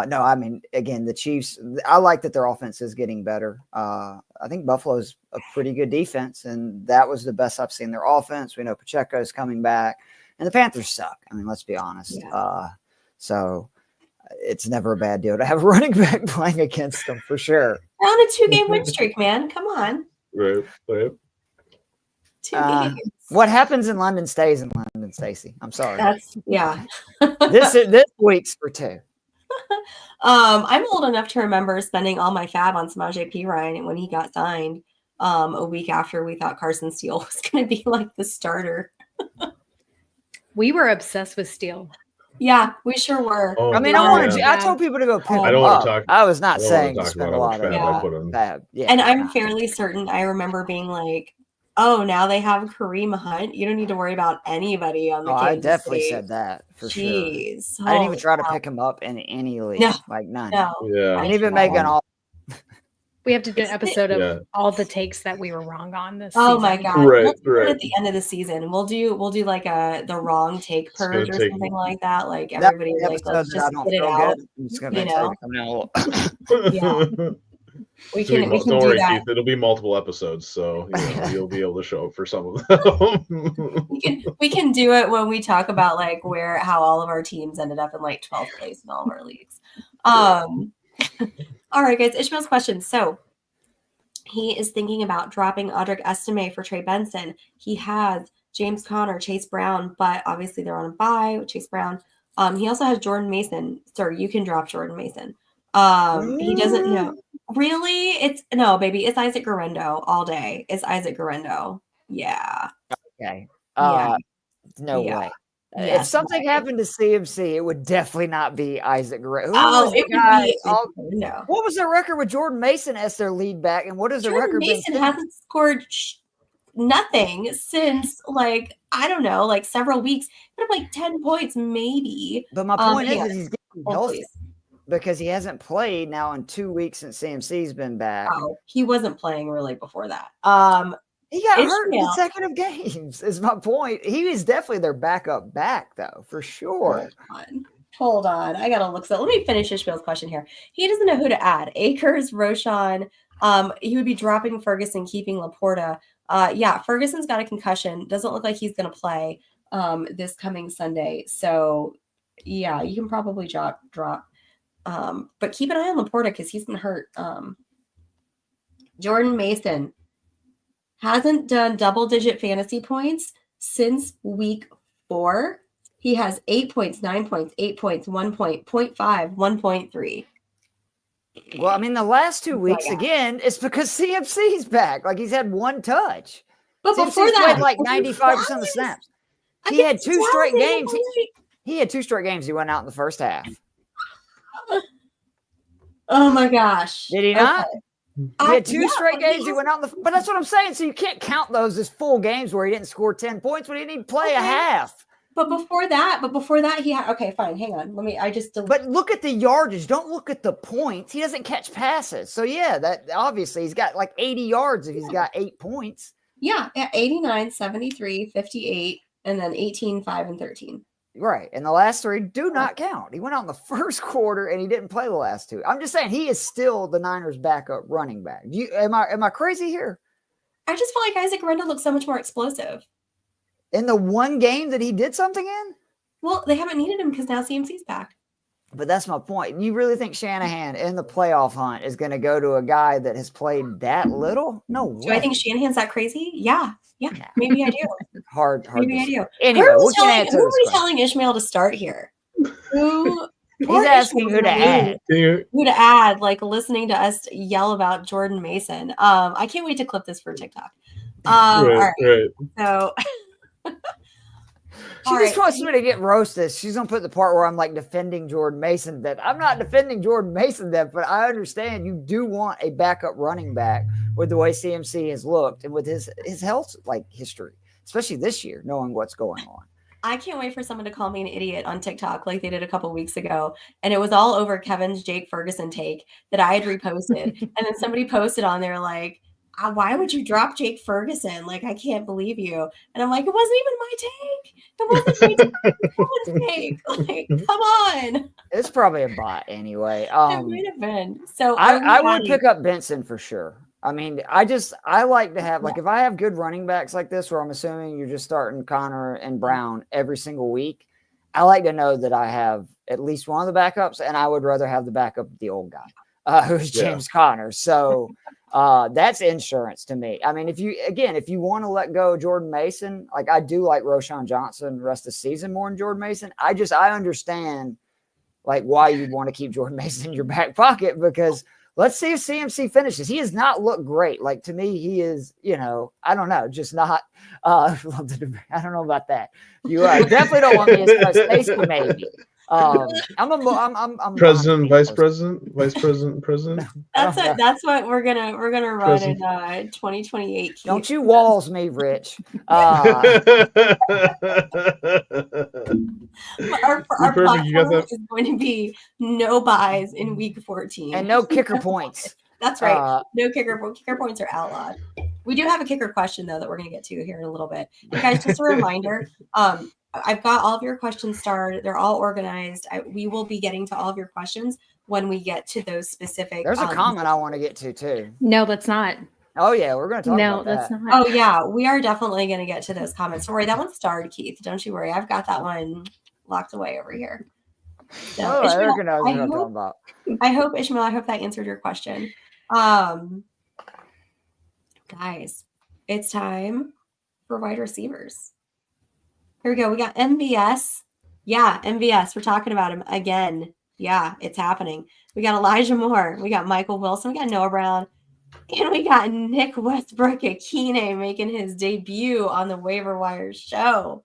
Speaker 3: no, I mean, again, the Chiefs, I like that their offense is getting better. I think Buffalo's a pretty good defense, and that was the best I've seen their offense. We know Pacheco's coming back, and the Panthers suck. I mean, let's be honest. Yeah. So it's never a bad deal to have a running back playing against them for sure.
Speaker 1: They're on a 2-game win streak, man. Come on.
Speaker 2: Right.
Speaker 1: 2 games.
Speaker 3: What happens in London stays in London, Stacey. I'm sorry. This week's for 2.
Speaker 1: I'm old enough to remember spending all my fab on Samaje Perine when he got signed a week after we thought Carson Steele was going to be like the starter.
Speaker 4: We were obsessed with Steele.
Speaker 1: Yeah, we sure were.
Speaker 3: Oh, I mean, I told people to go pick him up. I was not saying to spend a lot of fab. Yeah,
Speaker 1: and I'm fairly certain I remember being like, oh, now they have Kareem Hunt. You don't need to worry about anybody on the Kansas
Speaker 3: I definitely
Speaker 1: State.
Speaker 3: said that for sure.
Speaker 1: I
Speaker 3: didn't even try to pick him up in any league.
Speaker 1: No,
Speaker 3: like none.
Speaker 1: No.
Speaker 2: Yeah.
Speaker 3: I didn't even make an all.
Speaker 4: We have to do an episode of all the takes that we were wrong on this
Speaker 1: season.
Speaker 4: Oh
Speaker 1: my god! Let's do it at the end of the season. We'll do like the wrong take purge or something like that. Like everybody, like let's just get it out. Yeah. We can
Speaker 2: don't
Speaker 1: do
Speaker 2: worry,
Speaker 1: that.
Speaker 2: Keith. It'll be multiple episodes, so you'll be able to show up for some of them.
Speaker 1: we can do it when we talk about like how all of our teams ended up in like 12th place in all of our leagues. All right, guys. Ishmael's question. So he is thinking about dropping Audric Estime for Trey Benson. He has James Conner, Chase Brown, but obviously they're on a bye with Chase Brown. He also has Jordan Mason. Sir, you can drop Jordan Mason. He doesn't know. Really? It's baby. It's Isaac Garendo all day. It's Isaac Garendo. Yeah.
Speaker 3: Okay. No way.
Speaker 1: Yes,
Speaker 3: if something happened to CMC, it would definitely not be Isaac Garendo.
Speaker 1: It would be.
Speaker 3: What was the record with Jordan Mason as their lead back, and what is the record?
Speaker 1: Mason hasn't scored nothing since I don't know, several weeks. He had 10 points maybe.
Speaker 3: But my point is he's getting healthy. Because he hasn't played now in 2 weeks since CMC's been back.
Speaker 1: Oh, he wasn't playing really before that.
Speaker 3: He got hurt in consecutive games, is my point. He is definitely their backup back, though, for sure.
Speaker 1: Hold on. I got to look. So let me finish Ishmael's question here. He doesn't know who to add. Akers, Roshan. He would be dropping Ferguson, keeping Laporta. Ferguson's got a concussion. Doesn't look like he's going to play this coming Sunday. So, yeah, you can probably drop But keep an eye on Laporta because he's been hurt. Jordan Mason hasn't done double-digit fantasy points since week 4. He has 8 points, 9 points, 8 points, 1 point, 0.5, 1.3.
Speaker 3: Well, I mean, the last 2 weeks, again, it's because CMC's back. Like, he's had 1 touch.
Speaker 1: But
Speaker 3: CMC's
Speaker 1: before that,
Speaker 3: played like 95% of the snaps. He had 2 straight games. He had 2 straight games. He went out in the first half.
Speaker 1: Oh, my gosh.
Speaker 3: Did he not? He had 2 straight games. He went out in the – but that's what I'm saying. So you can't count those as full games where he didn't score 10 points, but he didn't play a half.
Speaker 1: But before that, he had – okay, fine. Hang on.
Speaker 3: But look at the yardage. Don't look at the points. He doesn't catch passes. So, yeah, that obviously he's got like 80 yards if he's got 8 points.
Speaker 1: Yeah, 89, 73, 58, and then 18, 5, and 13.
Speaker 3: Right. And the last 3 do not count. He went out in the first quarter and he didn't play the last 2. I'm just saying he is still the Niners' backup running back. Am I crazy here?
Speaker 1: I just feel like Isaac Renda looks so much more explosive.
Speaker 3: In the one game that he did something in?
Speaker 1: Well, they haven't needed him because now CMC's back.
Speaker 3: But that's my point. You really think Shanahan in the playoff hunt is going to go to a guy that has played that little? No way.
Speaker 1: Do I think Shanahan's that crazy? Yeah. Maybe I do.
Speaker 3: Hard.
Speaker 1: Maybe I do.
Speaker 3: Anyway,
Speaker 1: who are we telling Ishmael to start here?
Speaker 3: He's asking who to add.
Speaker 1: Who to add, like listening to us yell about Jordan Mason. I can't wait to clip this for TikTok. All right. So
Speaker 3: she just wants me to get roasted. She's gonna put the part where I'm like defending Jordan Mason. That I'm not defending Jordan Mason, but I understand you do want a backup running back with the way CMC has looked and with his health history, especially this year, knowing what's going on.
Speaker 1: I can't wait for someone to call me an idiot on TikTok like they did a couple weeks ago. And it was all over Kevin's Jake Ferguson take that I had reposted. And then somebody posted on there like, why would you drop Jake Ferguson? Like, I can't believe you. And I'm like, it wasn't even my take. It wasn't my take. Someone's take. Like, come on.
Speaker 3: It's probably a bot anyway.
Speaker 1: It might have been. So
Speaker 3: I would pick up Benson for sure. I mean, I like to have, if I have good running backs like this, where I'm assuming you're just starting Connor and Brown every single week, I like to know that I have at least one of the backups, and I would rather have the backup of the old guy, who's James Conner. So that's insurance to me. I mean, if you want to let go of Jordan Mason, like I do like Roschon Johnson the rest of the season more than Jordan Mason. I understand why you'd want to keep Jordan Mason in your back pocket, because let's see if CMC finishes. He has not looked great. Like, to me, he is, I don't know, just not. I don't know about that. You definitely don't want me as Stacy, maybe. I'm
Speaker 2: president, vice president.
Speaker 1: That's what we're gonna run in 2028. Keith.
Speaker 3: Don't you walls me, Rich.
Speaker 1: Our platform is going to be no buys in week 14
Speaker 3: and no kicker points.
Speaker 1: That's right. No kicker points are outlawed. We do have a kicker question though that we're going to get to here in a little bit. And guys, just a reminder. I've got all of your questions started. They're all organized. We will be getting to all of your questions when we get to those specific.
Speaker 3: There's a comment I want to get to too.
Speaker 4: No, that's not.
Speaker 3: Oh yeah, we're going to talk about that. No, that's
Speaker 4: not.
Speaker 1: Oh yeah, we are definitely going to get to those comments. Don't worry, that one's starred, Keith. Don't you worry. I've got that one locked away over here. So, Ishmael, I hope Ishmael, I hope that answered your question. Guys, it's time for wide receivers. Here we go. We got MVS. Yeah, MVS. We're talking about him again. Yeah, it's happening. We got Elijah Moore. We got Michael Wilson. We got Noah Brown. And we got Nick Westbrook-Ikhine making his debut on the Waiver Wire show.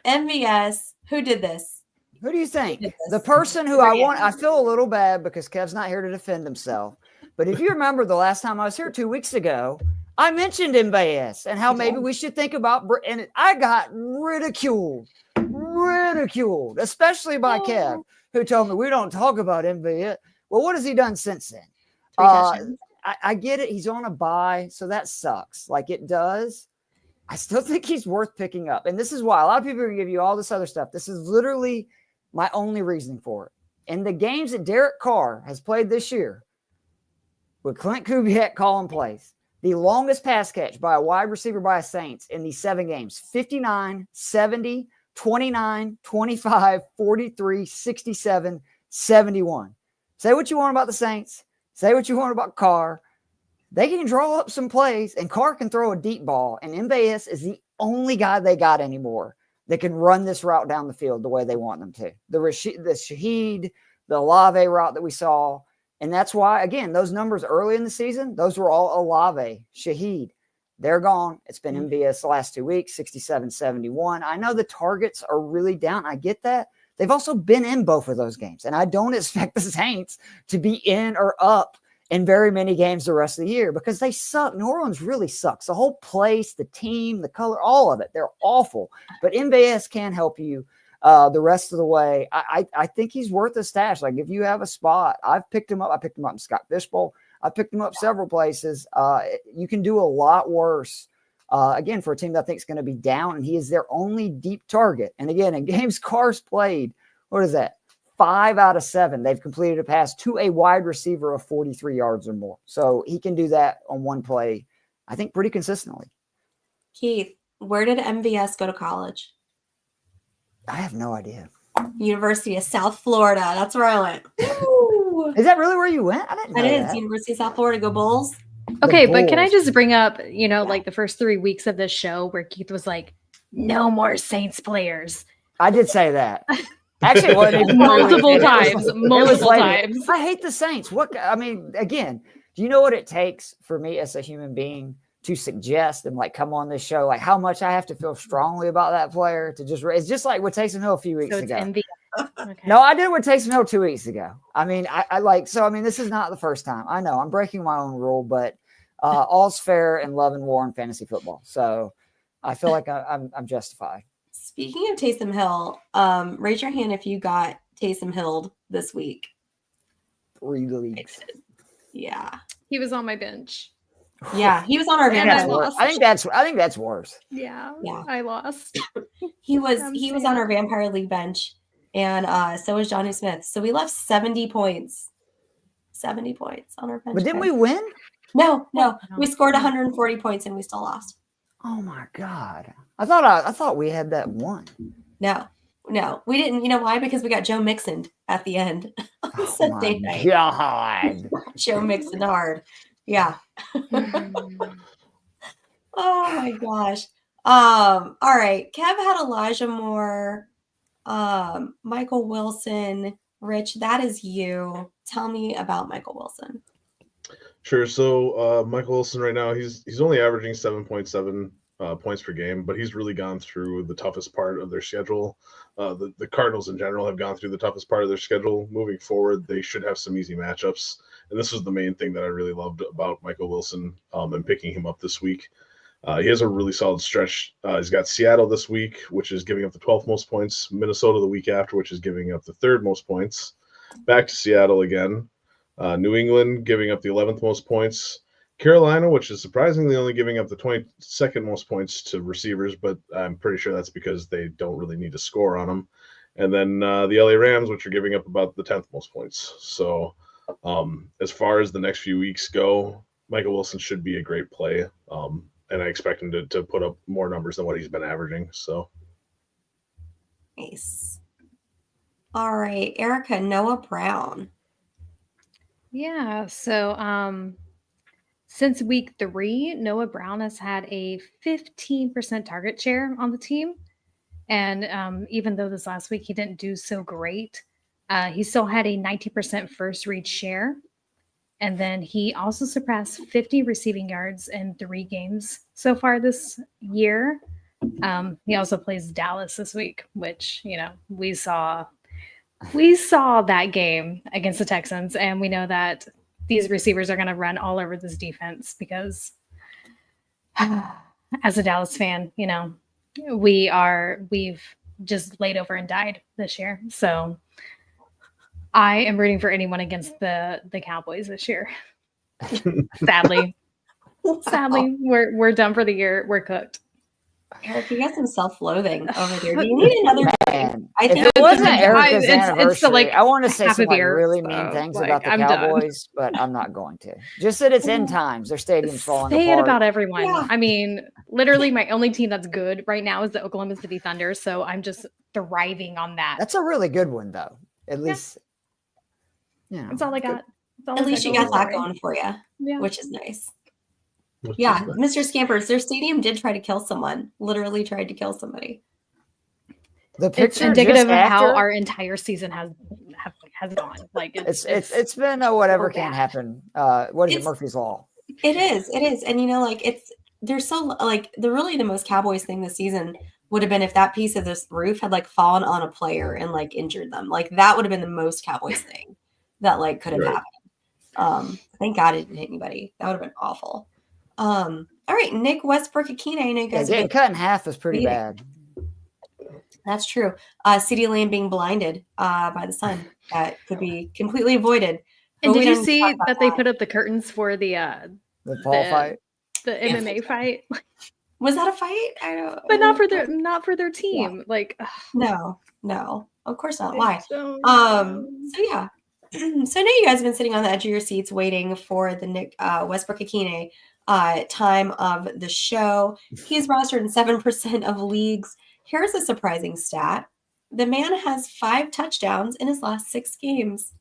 Speaker 1: MVS. Who did this?
Speaker 3: Who do you think? The person who I feel a little bad because Kev's not here to defend himself. But if you remember the last time I was here 2 weeks ago, I mentioned MVS and how maybe we should think about, and I got ridiculed, especially by Kev, who told me we don't talk about MVS. Well, what has he done since then? I get it. He's on a bye, so that sucks. Like, it does. I still think he's worth picking up. And this is why a lot of people are going to give you all this other stuff. This is literally my only reasoning for it. In the games that Derek Carr has played this year, with Clint Kubiak calling plays, the longest pass catch by a wide receiver by a Saints in these 7 games, 59, 70, 29, 25, 43, 67, 71. Say what you want about the Saints. Say what you want about Carr. They can draw up some plays, and Carr can throw a deep ball, and MVS is the only guy they got anymore that can run this route down the field the way they want them to. The Shaheed, the Olave route that we saw, and that's why, again, those numbers early in the season, those were all Olave, Shaheed. They're gone. It's been MVS the last 2 weeks, 67, 71. I know the targets are really down. I get that. They've also been in both of those games, and I don't expect the Saints to be in or up in very many games the rest of the year because they suck. New Orleans really sucks. The whole place, the team, the color, all of it. They're awful. But MVS can help you the rest of the way. I think he's worth a stash. Like if you have a spot, I've picked him up. I picked him up in Scott Fishbowl. I picked him up several places. You can do a lot worse. Again, for a team that I think is going to be down, and he is their only deep target. And again, in games Carr's played, what is that? 5 out of 7, they've completed a pass to a wide receiver of 43 yards or more. So he can do that on one play, I think, pretty consistently.
Speaker 1: Keith, where did MVS go to college?
Speaker 3: I have no idea.
Speaker 1: University of South Florida. That's where I went. Woo!
Speaker 3: Is that really where you went? I didn't know that.
Speaker 1: University of South Florida. Go Bulls.
Speaker 4: Okay, but can I just bring up, like the first 3 weeks of this show where Keith was like, no more Saints players.
Speaker 3: I did say that. Actually,
Speaker 4: multiple times.
Speaker 3: I hate the Saints. Again, do you know what it takes for me as a human being to suggest and come on this show, how much I have to feel strongly about that player to just, it's just like with Taysom Hill a few weeks ago. Okay. No, I did it with Taysom Hill 2 weeks ago. This is not the first time. I know I'm breaking my own rule, but all's fair in love and war in fantasy football. So I feel like I'm justified.
Speaker 1: Speaking of Taysom Hill, raise your hand if you got Taysom Hill this week.
Speaker 3: 3 leagues.
Speaker 1: Yeah.
Speaker 4: He was on my bench.
Speaker 1: Yeah, he was on our bench.
Speaker 3: I think that's worse.
Speaker 4: Yeah. I lost.
Speaker 1: He was on our Vampire League bench, and so was Johnny Smith. So we left 70 points. 70 points on our bench.
Speaker 3: But didn't we win?
Speaker 1: No. We scored 140 points and we still lost.
Speaker 3: Oh my God. I thought we had that one.
Speaker 1: No, we didn't. You know why? Because we got Joe Mixon at the end on Sunday night.
Speaker 3: God.
Speaker 1: Joe Mixon hard. Yeah. Oh my gosh. All right. Kev had Elijah Moore, Michael Wilson. Rich, that is you. Tell me about Michael Wilson.
Speaker 2: Sure. So Michael Wilson right now, he's only averaging 7.7 points per game, but he's really gone through the toughest part of their schedule. The Cardinals in general have gone through the toughest part of their schedule. Moving forward, they should have some easy matchups. And this was the main thing that I really loved about Michael Wilson and picking him up this week. He has a really solid stretch. He's got Seattle this week, which is giving up the 12th most points. Minnesota the week after, which is giving up the 3rd most points. Back to Seattle again. New England giving up the 11th most points. Carolina, which is surprisingly only giving up the 22nd most points to receivers, but I'm pretty sure that's because they don't really need to score on them. And then the LA Rams, which are giving up about the 10th most points. So as far as the next few weeks go, Michael Wilson should be a great play. And I expect him to put up more numbers than what he's been averaging. So
Speaker 1: nice. All right, Erica, Noah Brown.
Speaker 4: Yeah. So since week 3, Noah Brown has had a 15% target share on the team. And even though this last week he didn't do so great, he still had a 90% first read share. And then he also surpassed 50 receiving yards in 3 games so far this year. He also plays Dallas this week, which, we saw that game against the Texans, and we know that these receivers are going to run all over this defense because as a Dallas fan, we've just laid over and died this year. So I am rooting for anyone against the Cowboys this year. Sadly, we're done for the year. We're cooked.
Speaker 1: Eric, you got some self-loathing over there. Do you need another drink?
Speaker 3: I think it wasn't Erica's anniversary.
Speaker 4: It's
Speaker 3: I want to say some really mean things about the Cowboys,
Speaker 4: done.
Speaker 3: But I'm not going to. Just that it's end times. Their stadium's falling apart.
Speaker 4: Say it about everyone. Yeah. I mean, literally, my only team that's good right now is the Oklahoma City Thunder. So I'm just thriving on that.
Speaker 3: That's a really good one, though. At least.
Speaker 4: That's all I got.
Speaker 1: At least you got that going for you, which is nice. Yeah, Mr. Scampers, their stadium did try to kill someone. Literally tried to kill somebody.
Speaker 3: The picture
Speaker 4: it's indicative of how our entire season has gone. Like
Speaker 3: it's been a whatever can happen. What is it, Murphy's Law?
Speaker 1: It is, and there's so the most Cowboys thing this season would have been if that piece of this roof had fallen on a player and injured them. That would have been the most Cowboys thing that could have happened. Thank God it didn't hit anybody. That would have been awful. All right, Nick Westbrook-Akine. I know you guys
Speaker 3: getting cut in half is pretty bad.
Speaker 1: That's true. CeeDee Lamb being blinded by the sun. That could be completely avoided.
Speaker 4: And did you see that they put up the curtains for the
Speaker 3: Paul fight?
Speaker 4: The MMA fight?
Speaker 1: Was that a fight? I don't.
Speaker 4: But not for their team.
Speaker 1: Yeah. No, of course not. Why? So yeah. So I know you guys have been sitting on the edge of your seats waiting for the Nick Westbrook-Akine time of the show. He's rostered in 7% of leagues. Here's a surprising stat. The man has 5 touchdowns in his last 6 games.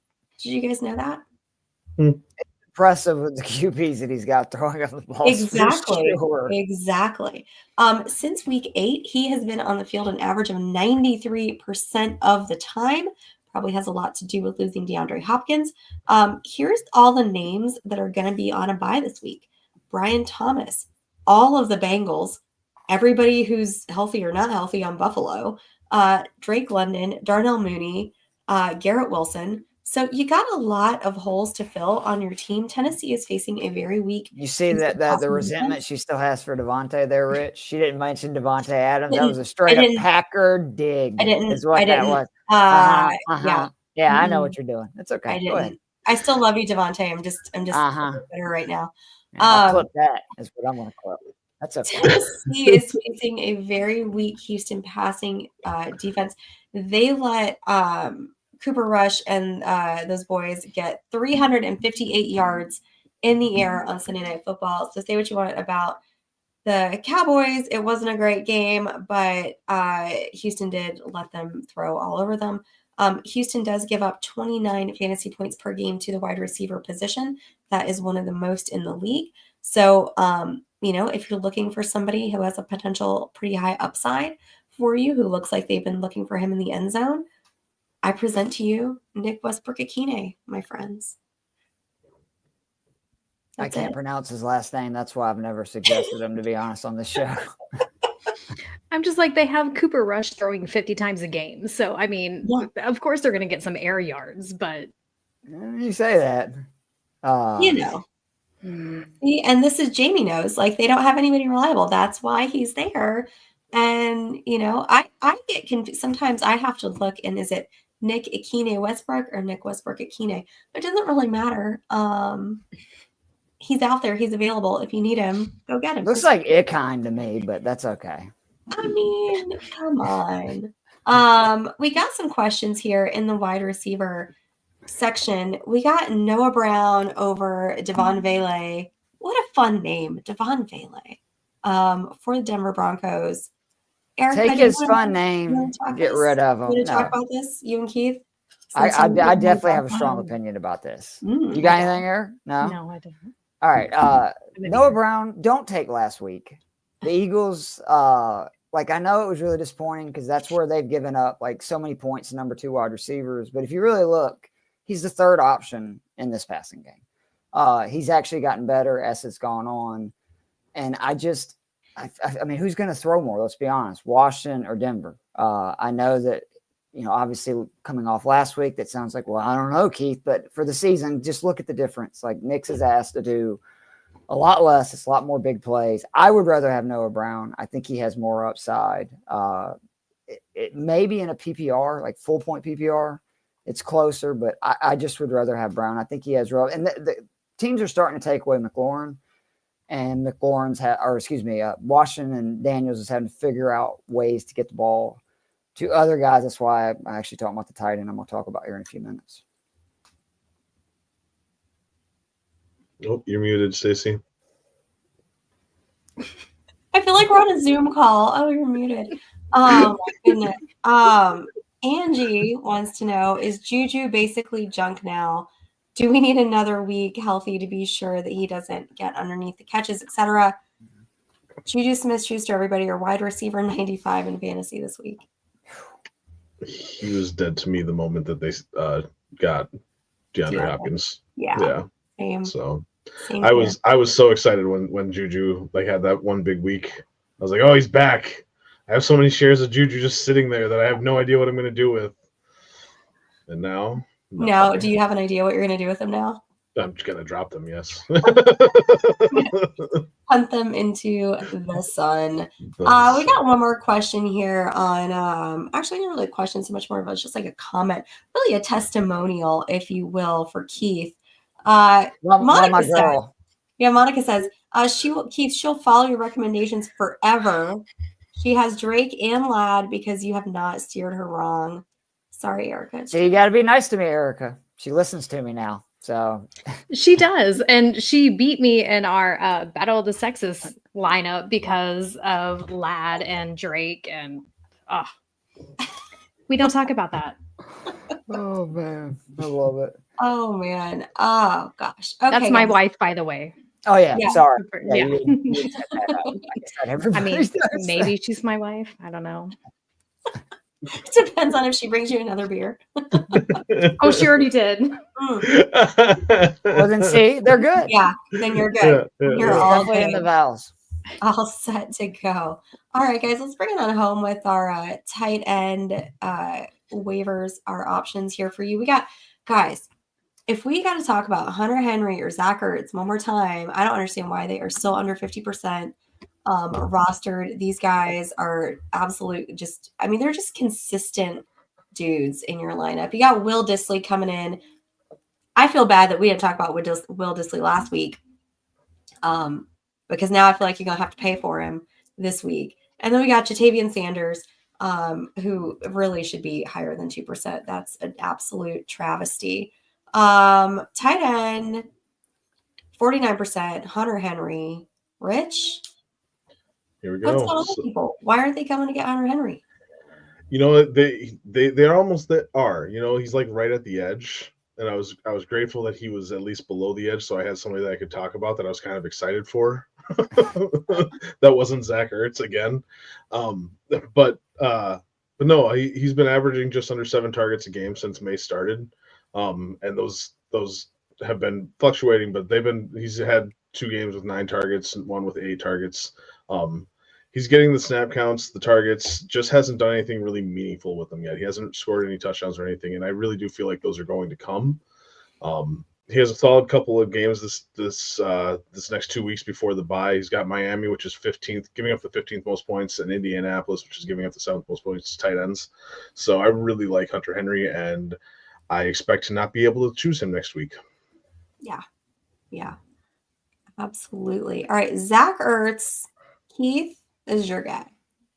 Speaker 1: Did you guys know that?
Speaker 3: It's impressive with the QBs that he's got throwing up the ball.
Speaker 1: Exactly. Exactly. Since week 8, he has been on the field an average of 93% of the time. Probably has a lot to do with losing DeAndre Hopkins. Here's all the names that are going to be on a bye this week. Brian Thomas, all of the Bengals, everybody who's healthy or not healthy on Buffalo, Drake London, Darnell Mooney, Garrett Wilson. So you got a lot of holes to fill on your team. Tennessee is facing a very weak.
Speaker 3: You see that the resentment she still has for Devontae there, Rich. She didn't mention Devontae Adams. That was a straight up Packer dig.
Speaker 1: I didn't.
Speaker 3: Is what that was. Yeah, I know what you're doing. It's okay. Go ahead.
Speaker 1: I still love you, Devontae. I'm just better right now.
Speaker 3: I'll clip that. Is what I'm going to clip. That's okay.
Speaker 1: Tennessee is facing a very weak Houston passing defense. They let Cooper Rush and those boys get 358 yards in the air on Sunday Night Football. So say what you want about the Cowboys. It wasn't a great game, but Houston did let them throw all over them. Houston does give up 29 fantasy points per game to the wide receiver position. That is one of the most in the league. So, if you're looking for somebody who has a potential pretty high upside for you, who looks like they've been looking for him in the end zone, I present to you Nick Westbrook-Akine, my friends.
Speaker 3: I can't pronounce his last name. That's why I've never suggested him, to be honest, on this show.
Speaker 4: I'm just they have Cooper Rush throwing 50 times a game. So, of course they're going to get some air yards, but.
Speaker 3: You say that.
Speaker 1: See, and this is Jamie knows, they don't have anybody reliable. That's why he's there. And, I get confused. Sometimes I have to look, and is it Nick Akine Westbrook or Nick Westbrook Akine? It doesn't really matter. He's out there. He's available. If you need him, go get him.
Speaker 3: Looks like Ikine to me, but that's okay.
Speaker 1: Come on. We got some questions here in the wide receiver section. We got Noah Brown over Devon Vele. What a fun name, Devon Vele, for the Denver Broncos. Erica,
Speaker 3: take his fun name, get rid of him.
Speaker 1: You want to talk about this, you and Keith?
Speaker 3: I definitely have a strong opinion about this. You got anything, Eric?
Speaker 4: No, I didn't.
Speaker 3: All right. Noah Brown, don't take last week. The Eagles, I know it was really disappointing because that's where they've given up so many points, number 2 wide receivers. But if you really look, he's the 3rd option in this passing game. He's actually gotten better as it's gone on. And who's going to throw more? Let's be honest, Washington or Denver. I know that, obviously coming off last week, that sounds like, well, I don't know, Keith, but for the season, just look at the difference. Nick's is asked to do a lot less. It's a lot more big plays. I would rather have Noah Brown. I think he has more upside. It may be in a PPR, full point PPR. It's closer, but I just would rather have Brown. I think he has and the teams are starting to take away McLaurin, and Washington and Daniels is having to figure out ways to get the ball to other guys. That's why I actually talking about the tight end I'm going to talk about here in a few minutes.
Speaker 2: Oh, you're muted, Stacey.
Speaker 1: I feel like we're on a Zoom call. Oh, you're muted. Oh, my goodness. Angie wants to know, is Juju basically junk now? Do we need another week healthy to be sure that he doesn't get underneath the catches, etc.? Juju Smith-Schuster, everybody, your wide receiver 95 in fantasy this week.
Speaker 2: He was dead to me the moment that they got DeAndre Hopkins.
Speaker 1: Yeah. Same.
Speaker 2: So
Speaker 1: Same
Speaker 2: I was so excited when Juju had that one big week. I was like, oh, he's back. I have so many shares of Juju just sitting there that I have no idea what I'm going to do with. And now?
Speaker 1: Now, do you have an idea what you're going to do with them now?
Speaker 2: I'm just going to drop them, yes.
Speaker 1: Hunt them into the sun. We got one more question here on, actually not really a question so much more of it's just like a comment, really a testimonial, if you will, for Keith. Monica says, Keith, she'll follow your recommendations forever. She has Drake and Ladd because you have not steered her wrong. Sorry, Erica.
Speaker 3: So you got to be nice to me, Erica. She listens to me now. So
Speaker 4: she does. And she beat me in our Battle of the Sexes lineup because of Ladd and Drake. And we don't talk about that.
Speaker 3: Oh, man. I love it.
Speaker 1: Oh, man. Oh, gosh. Okay,
Speaker 4: that's my wife, by the way.
Speaker 3: Oh, yeah. Sorry.
Speaker 4: Yeah.
Speaker 3: You
Speaker 4: I mean, maybe she's my wife. I don't know.
Speaker 1: It depends on if she brings you another beer.
Speaker 4: Oh, she already did.
Speaker 3: Well, then see, they're good.
Speaker 1: Yeah, then you're good. You're all
Speaker 3: definitely in the vows.
Speaker 1: All set to go. All right, guys, let's bring it on home with our tight end waivers, our options here for you. We got, guys, if we got to talk about Hunter Henry or Zach Ertz one more time, I don't understand why they are still under 50%. Rostered. These guys are absolute they're just consistent dudes in your lineup. You got Will Dissly coming in. I feel bad that we didn't talk about Will Dissly last week because now I feel like you're going to have to pay for him this week. And then we got Jatavian Sanders, who really should be higher than 2%. That's an absolute travesty. Tight end, 49%, Hunter Henry. Rich?
Speaker 2: Here we go.
Speaker 1: What's going on, people? Why aren't they coming to get Hunter Henry?
Speaker 2: You know, they're almost that are. You know, he's like right at the edge, and I was grateful that he was at least below the edge, so I had somebody that I could talk about that I was kind of excited for. That wasn't Zach Ertz again, but no, he's been averaging just under 7 targets a game since May started, and those have been fluctuating, but he's had 2 games with 9 targets and 1 with 8 targets. He's getting the snap counts, the targets, just hasn't done anything really meaningful with them yet. He hasn't scored any touchdowns or anything, and I really do feel like those are going to come. He has a solid couple of games this next 2 weeks before the bye. He's got Miami, which is 15th, giving up the 15th most points, and Indianapolis, which is giving up the 7th most points, tight ends. So I really like Hunter Henry, and I expect to not be able to choose him next week.
Speaker 1: Yeah. Absolutely. All right, Zach Ertz, Keith is your guy.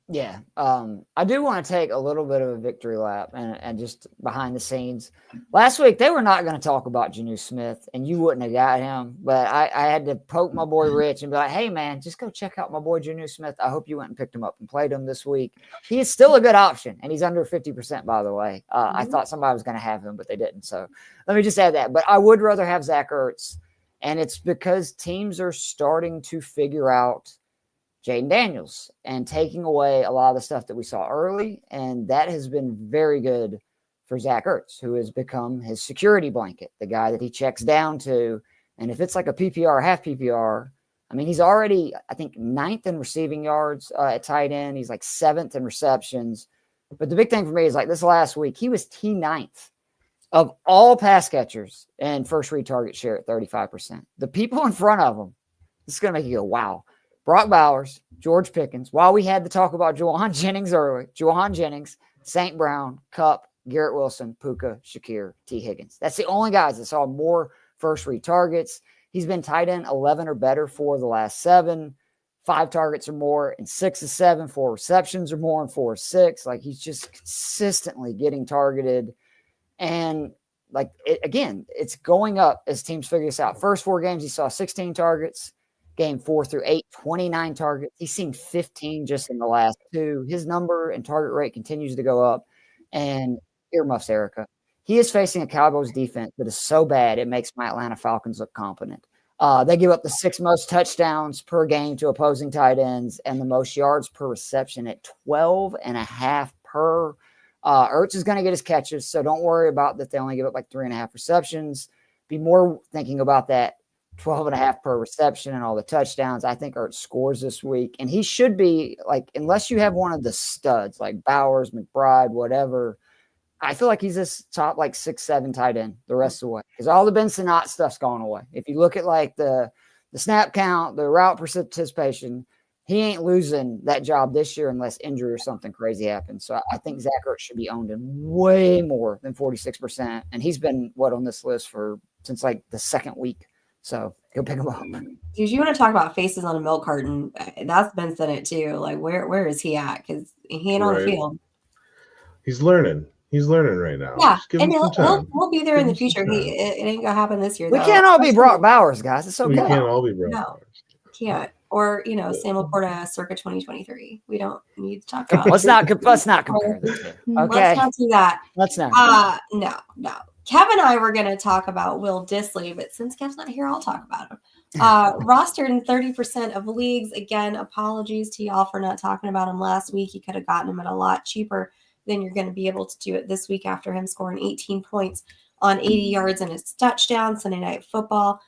Speaker 3: Yeah. I do want to take a little bit of a victory lap and just behind the scenes. Last week, they were not going to talk about Jonnu Smith, and you wouldn't have got him. But I had to poke my boy Rich and be like, hey, man, just go check out my boy Jonnu Smith. I hope you went and picked him up and played him this week. He is still a good option, and he's under 50%, by the way. I thought somebody was going to have him, but they didn't. So let me just add that. But I would rather have Zach Ertz, and it's because teams are starting to figure out Jaden Daniels and taking away a lot of the stuff that we saw early. And that has been very good for Zach Ertz, who has become his security blanket, the guy that he checks down to. And if it's like a PPR, half PPR, I mean, he's already, I think, 9th in receiving yards at tight end. He's like 7th in receptions. But the big thing for me is like this last week, he was T9th of all pass catchers and first read target share at 35%. The people in front of him, this is going to make you go, wow. Brock Bowers, George Pickens. While we had to talk about Juwan Jennings earlier, Juwan Jennings, St. Brown, Kupp, Garrett Wilson, Puka, Shakir, T. Higgins. That's the only guys that saw more first read targets. He's been tight end 11 or better for the last 7, 5 targets or more, and 6 of 7, 4 receptions or more, and 4 of 6. Like, he's just consistently getting targeted. And again, it's going up as teams figure this out. First 4 games, he saw 16 targets. Game 4 through 8, 29 targets. He's seen 15 just in the last 2. His number and target rate continues to go up. And earmuffs, Erica. he is facing a Cowboys defense that is so bad it makes my Atlanta Falcons look competent. They give up the 6th most touchdowns per game to opposing tight ends and the most yards per reception at 12.5 per. Ertz is going to get his catches, so don't worry about that they only give up like 3.5 receptions. Be more thinking about that 12.5 per reception and all the touchdowns. I think Ertz scores this week, and he should be like, unless you have one of the studs like Bowers, McBride, whatever, I feel like he's this top like 6-7 tight end the rest of the way because all the Ben Sinnott stuff's gone away. If you look at like the snap count, the route participation, he ain't losing that job this year unless injury or something crazy happens. So I think Zach Ertz should be owned in way more than 46%, and he's been on this list since like the 2nd week. So go pick him up.
Speaker 1: Dude, you want to talk about faces on a milk carton? That's Ben Sinnott too. Like where is he at? Because he ain't on the field.
Speaker 2: He's learning. He's learning right now.
Speaker 1: Yeah, and he'll be there in the future. It ain't gonna happen this year.
Speaker 3: We can't all be Brock Bowers, guys. It's okay.
Speaker 2: We can't all be Brock
Speaker 1: Bowers. Can't. Or Sam Laporta circa 2023. We don't need to talk about.
Speaker 3: Let's not compare this. Okay.
Speaker 1: Let's not do that.
Speaker 3: Let's not.
Speaker 1: No. Kev and I were gonna talk about Will Dissly, but since Kev's not here, I'll talk about him. Rostered in 30% of leagues. Again, apologies to y'all for not talking about him last week. You could have gotten him at a lot cheaper. Then you're going to be able to do it this week after him scoring 18 points on 80 yards and his touchdown Sunday Night Football.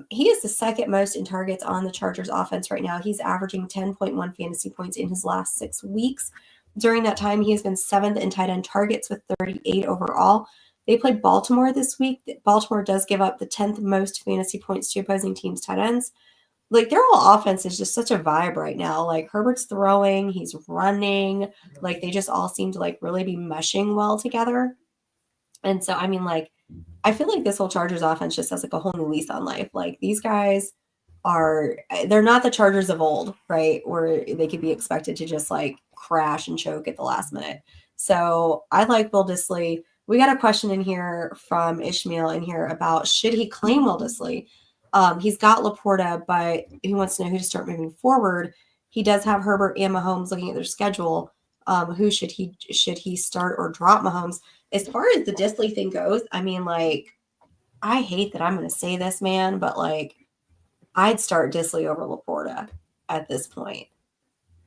Speaker 1: He is the 2nd most in targets on the Chargers offense right now. He's averaging 10.1 fantasy points in his last 6 weeks. During that time, he has been 7th in tight end targets with 38 overall. They played Baltimore this week. Baltimore does give up the 10th most fantasy points to opposing teams' tight ends. Like their whole offense is just such a vibe right now. Like Herbert's throwing, he's running, like they just all seem to like really be meshing well together. And so, I mean, like, I feel like this whole Chargers offense just has like a whole new lease on life. Like these guys they're not the Chargers of old, right? Where they could be expected to just like crash and choke at the last minute. So I like Will Dissly. We got a question in here from Ishmael in here about should he claim Will Dissly? He's got Laporta, but he wants to know who to start moving forward. He does have Herbert and Mahomes looking at their schedule. Who should he start or drop Mahomes? As far as the Dissly thing goes, I mean, like, I hate that I'm going to say this, man, but like, I'd start Dissly over Laporta at this point.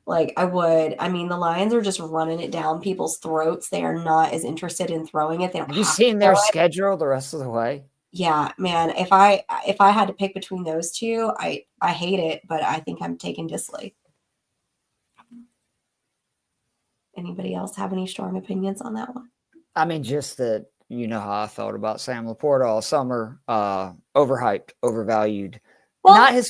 Speaker 1: Like, I would. I mean, the Lions are just running it down people's throats. They are not as interested in throwing it. They don't
Speaker 3: have you seen their schedule the rest of the way?
Speaker 1: Yeah, man. If I had to pick between those two, I hate it, but I think I'm taking Dissly. Anybody else have any strong opinions on that one?
Speaker 3: I mean, just that how I felt about Sam Laporta all summer. Overhyped, overvalued. Well, not his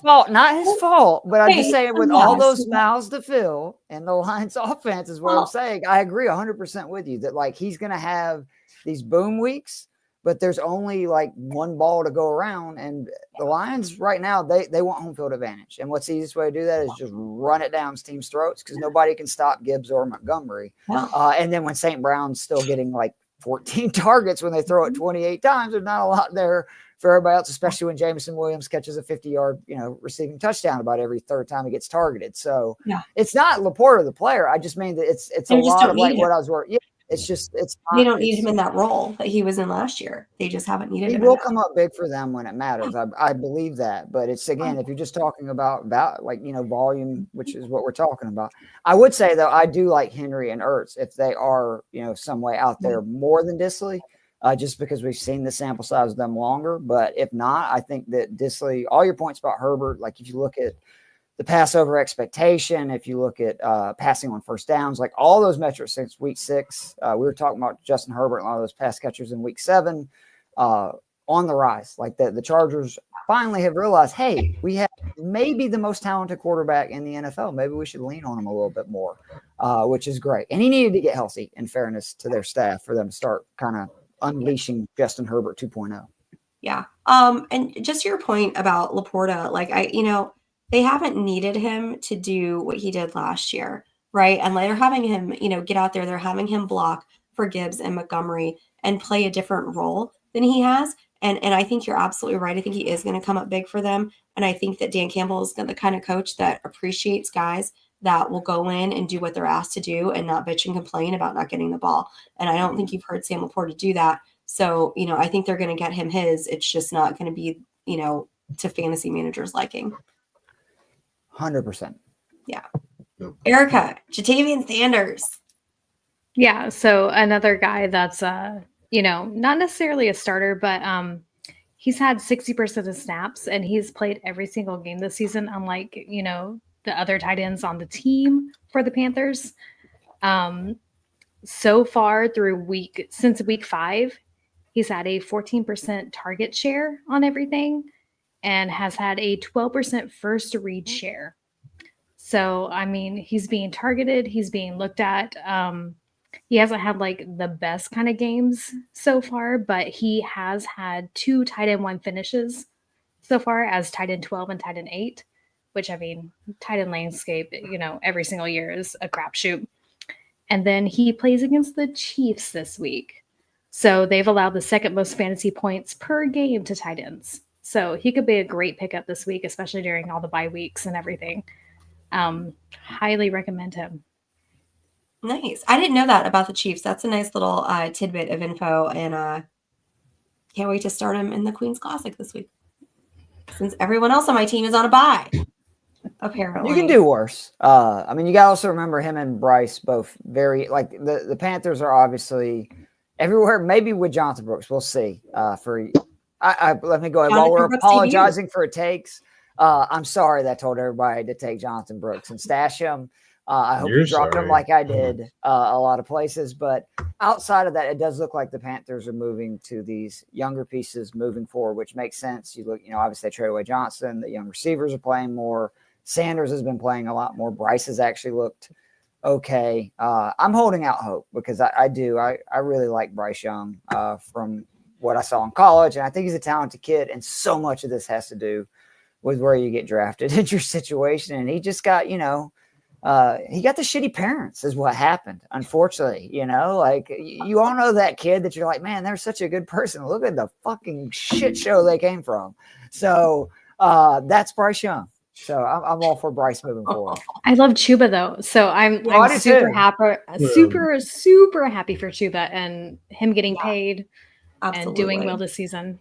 Speaker 3: fault. But I'm just saying, with all those mouths to fill and the Lions offense is what I'm saying. I agree 100% with you that like he's going to have these boom weeks. But there's only like one ball to go around, and the Lions right now they want home field advantage. And what's the easiest way to do that is just run it down teams' throats because nobody can stop Gibbs or Montgomery. And then when St. Brown's still getting like 14 targets when they throw it 28 times, there's not a lot there for everybody else, especially when Jameson Williams catches a 50-yard receiving touchdown about every 3rd time he gets targeted. So it's not Laporta the player. I just mean that it's a lot of like what I was working. Yeah.
Speaker 1: They don't need him in that role that he was in last year. They just haven't needed him.
Speaker 3: He will come up big for them when it matters. I believe that. But it's, again, if you're just talking about like, volume, which is what we're talking about. I would say, though, I do like Henry and Ertz if they are, some way out there more than Dissly, just because we've seen the sample size of them longer. But if not, I think that Dissly, all your points about Herbert, like if you look at the pass over expectation, if you look at passing on first downs, like all those metrics since week 6, we were talking about Justin Herbert and all those pass catchers in week 7 on the rise. Like the Chargers finally have realized, hey, we have maybe the most talented quarterback in the NFL. Maybe we should lean on him a little bit more, which is great. And he needed to get healthy, in fairness to their staff, for them to start kind of unleashing Justin Herbert 2.0.
Speaker 1: Yeah. And just your point about Laporta, like they haven't needed him to do what he did last year, right? And they're having him, get out there. They're having him block for Gibbs and Montgomery and play a different role than he has. And I think you're absolutely right. I think he is going to come up big for them. And I think that Dan Campbell is the kind of coach that appreciates guys that will go in and do what they're asked to do and not bitch and complain about not getting the ball. And I don't think you've heard Sam Laporta do that So, I think they're going to get him his. It's just not going to be, to fantasy managers' liking.
Speaker 3: 100%.
Speaker 1: Yeah. Erica, Jatavian Sanders.
Speaker 4: Yeah. So another guy that's, not necessarily a starter, but he's had 60% of snaps and he's played every single game this season, unlike, the other tight ends on the team for the Panthers. So far since week 5, he's had a 14% target share on everything and has had a 12% first read share. So, I mean, he's being targeted. He's being looked at. He hasn't had like the best kind of games so far, but he has had 2 tight end 1 finishes so far as tight end 12 and tight end 8, which, I mean, tight end landscape, every single year is a crapshoot. And then he plays against the Chiefs this week. So they've allowed the second most fantasy points per game to tight ends. So he could be a great pickup this week, especially during all the bye weeks and everything. Highly recommend him.
Speaker 1: Nice. I didn't know that about the Chiefs. That's a nice little tidbit of info, and can't wait to start him in the Queen's Classic this week. Since everyone else on my team is on a bye, apparently.
Speaker 3: You can do worse. I mean, you got to also remember him and Bryce both very, like, the Panthers are obviously everywhere, maybe with Jonathan Brooks. We'll see. Let me go ahead. While we're apologizing for takes, I'm sorry that I told everybody to take Jonathan Brooks and stash him. I hope you dropped him like I did a lot of places. But outside of that, it does look like the Panthers are moving to these younger pieces moving forward, which makes sense. You look, obviously they traded away Johnson. The young receivers are playing more. Sanders has been playing a lot more. Bryce has actually looked okay. I'm holding out hope because I really like Bryce Young from what I saw in college. And I think he's a talented kid. And so much of this has to do with where you get drafted in your situation. And he just got, he got the shitty parents is what happened. Unfortunately, like you all know that kid that you're like, man, they're such a good person. Look at the fucking shit show they came from. So that's Bryce Young. So I'm all for Bryce moving forward.
Speaker 4: I love Chuba though. So I'm super happy, super happy for Chuba and him getting paid and doing well this season.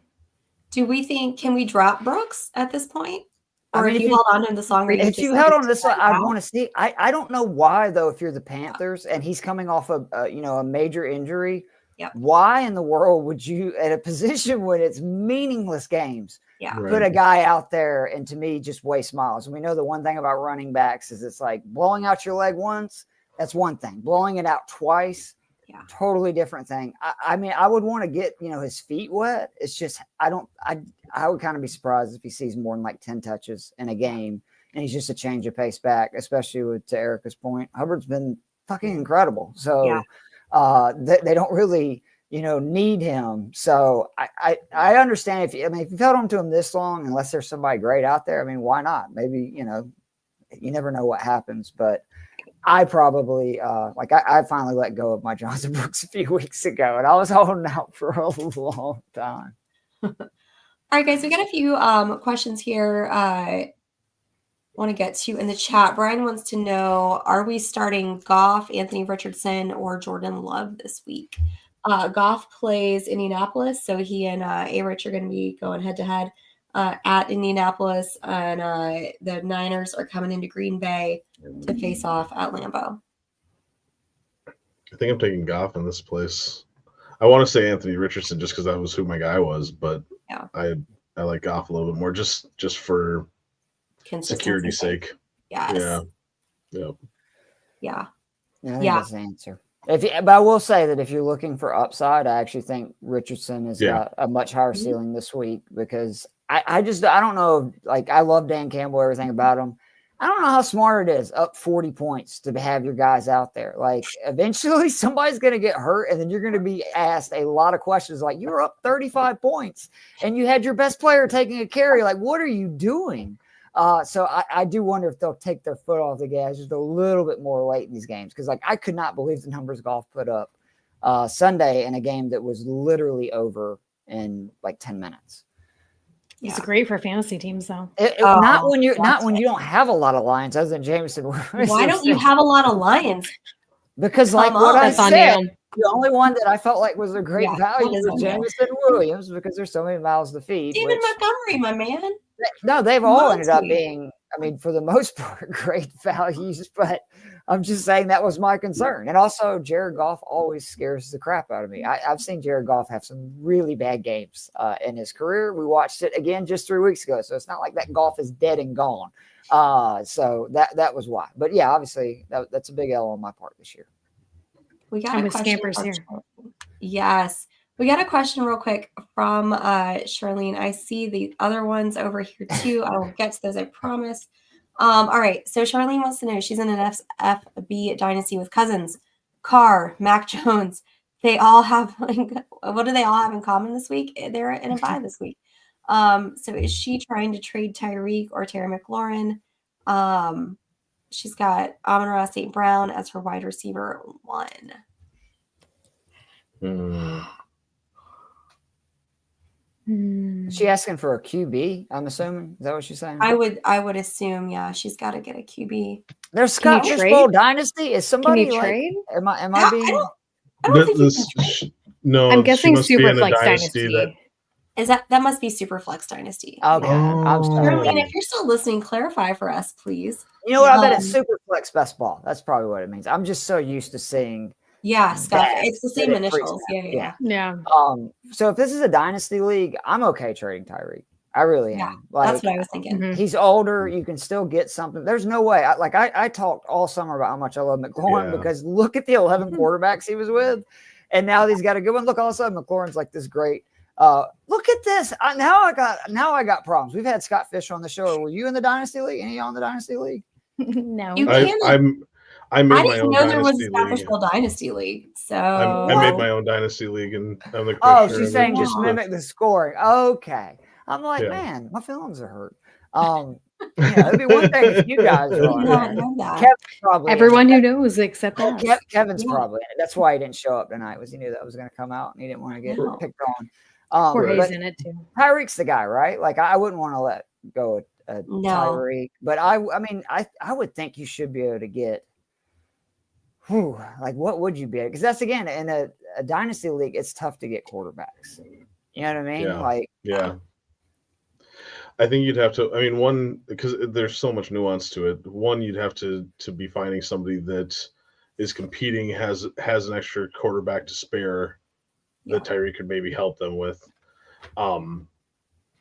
Speaker 1: Do we think, can we drop Brooks at this point? Or if you held on to this long,
Speaker 3: if you held on to this, I want to see. I don't know why though. If you're the Panthers and he's coming off a major injury, why in the world would you, at a position when it's meaningless games, put a guy out there and to me just waste miles? And we know the one thing about running backs is it's like blowing out your leg once. That's one thing. Blowing it out twice, totally different thing. I mean, I would want to get his feet wet. It's just I would kind of be surprised if he sees more than like 10 touches in a game, and he's just a change of pace back, especially to Erica's point. Hubbard's been fucking incredible. So they don't really, need him. So I understand if you've held on to him this long, unless there's somebody great out there, I mean, why not? Maybe, you never know what happens, but I probably I finally let go of my Jonathan Brooks a few weeks ago, and I was holding out for a long time.
Speaker 1: All right, guys, we got a few questions here. I want to get to in the chat. Brian wants to know: are we starting Goff, Anthony Richardson, or Jordan Love this week? Goff plays Indianapolis, so he and A-Rich are going to be going head to head at Indianapolis, and the Niners are coming into Green Bay to face off at Lambeau.
Speaker 2: I think I'm taking Goff in this place. I want to say Anthony Richardson just because that was who my guy was, but I like Goff a little bit more just for security's sake.
Speaker 1: Yes.
Speaker 3: Yeah. That's the answer. But I will say that if you're looking for upside, I actually think Richardson has got a much higher ceiling this week because I don't know. Like, I love Dan Campbell, everything about him. I don't know how smart it is up 40 points to have your guys out there. Like, eventually somebody's going to get hurt, and then you're going to be asked a lot of questions like, you're up 35 points and you had your best player taking a carry. Like, what are you doing? So I do wonder if they'll take their foot off the gas just a little bit more late in these games. Because, like, I could not believe the numbers Goff put up Sunday in a game that was literally over in like 10 minutes.
Speaker 4: It's great for fantasy teams, though.
Speaker 3: Not when you don't have a lot of Lions, other than Jameson.
Speaker 1: Why don't you have a lot of Lions?
Speaker 3: Because, like what I said, The only one that I felt like was a great value
Speaker 1: that is
Speaker 3: was Jameson Williams because there's so many mouths to feed.
Speaker 1: David Montgomery, my man.
Speaker 3: No, they've all ended up being, I mean, for the most part, great values, but I'm just saying that was my concern. And also, Jared Goff always scares the crap out of me. I've seen Jared Goff have some really bad games in his career. We watched it again just 3 weeks ago, so it's not like that Goff is dead and gone. So that was why. But yeah, obviously, that's a big L on my part this year.
Speaker 1: We got a question here. Yes. We got a question real quick from Charlene. I see the other ones over here too. I will get to those, I promise. All right. So Charlene wants to know, she's in an FB dynasty with Cousins, Carr, Mac Jones. They all have, what do they all have in common this week? They're in a bye this week. So is she trying to trade Tyreek or Terry McLaurin? She's got Amon-Ra St. Brown as her wide receiver 1.
Speaker 3: Is she asking for a QB? I'm assuming. Is that what she's saying?
Speaker 1: I would assume, yeah. She's got to get a QB.
Speaker 3: There's Scott Fishbowl Dynasty. Is somebody trade? Am I being?
Speaker 1: I don't think you can.
Speaker 2: No,
Speaker 4: I'm guessing Superflex Dynasty.
Speaker 1: Is that must be Superflex Dynasty?
Speaker 3: Okay, I'm sorry.
Speaker 1: And if you're still listening, clarify for us, please.
Speaker 3: You know what? I bet it's Superflex Best Ball. That's probably what it means. I'm just so used to seeing.
Speaker 1: Yeah, Scott. It's the same initials. Yeah.
Speaker 3: So if this is a dynasty league, I'm okay trading Tyreek. I really am.
Speaker 1: Yeah, that's what I was thinking.
Speaker 3: He's older. You can still get something. There's no way. I talked all summer about how much I love McLaurin because look at the 11 quarterbacks he was with, and now he's got a good one. Look, all of a sudden McLaurin's like this great. Look at this. Now I got problems. We've had Scott Fish on the show. Were you in the dynasty league? Any of y'all in the dynasty league?
Speaker 4: No.
Speaker 2: I made my own
Speaker 1: there was a Scott Fishbowl dynasty league. So
Speaker 2: I made my own dynasty league, and I'm the
Speaker 3: she's saying just mimic the scoring. Okay, I'm like, man, my feelings are hurt. It'd be one thing if you guys are on that. Kevin's probably
Speaker 4: everyone who knows except us.
Speaker 3: Kevin's probably. That's why he didn't show up tonight. He knew that was going to come out, and he didn't want to get picked on.
Speaker 4: Jorge's in it too.
Speaker 3: Tyreek's the guy, right? Like I wouldn't want to let go Tyreek, but I mean, I would think you should be able to get. Like what would you be? Because that's again in a dynasty league, it's tough to get quarterbacks. You know what I mean?
Speaker 2: I think you'd have to. I mean, one because there's so much nuance to it. One, you'd have to be finding somebody that is competing, has an extra quarterback to spare that Tyreek could maybe help them with.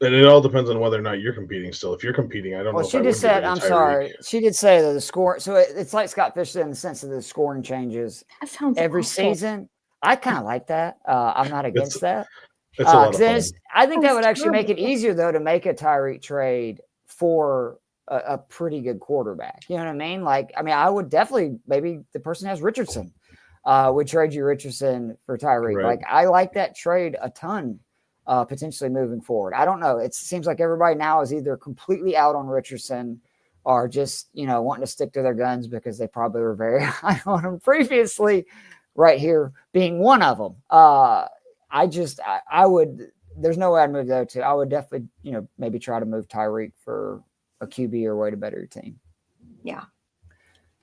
Speaker 2: And it all depends on whether or not you're competing still. If you're competing, I don't know.
Speaker 3: Well, she just said, I'm sorry. She did say that the score. So it's like Scott Fish said in the sense of the scoring changes every season. I kind of like that. I'm not against that.
Speaker 2: It's a lot of fun.
Speaker 3: I think that would actually make it easier, though, to make a Tyreek trade for a pretty good quarterback. You know what I mean? I would definitely, maybe the person has Richardson, would trade you Richardson for Tyreek.
Speaker 2: Right.
Speaker 3: I like that trade a ton. Potentially moving forward. I don't know. It seems like everybody now is either completely out on Richardson or just, wanting to stick to their guns because they probably were very high on him previously, right here being one of them. I would, there's no way I'd move those two. I would definitely, maybe try to move Tyreek for a QB or way to better your team.
Speaker 1: Yeah,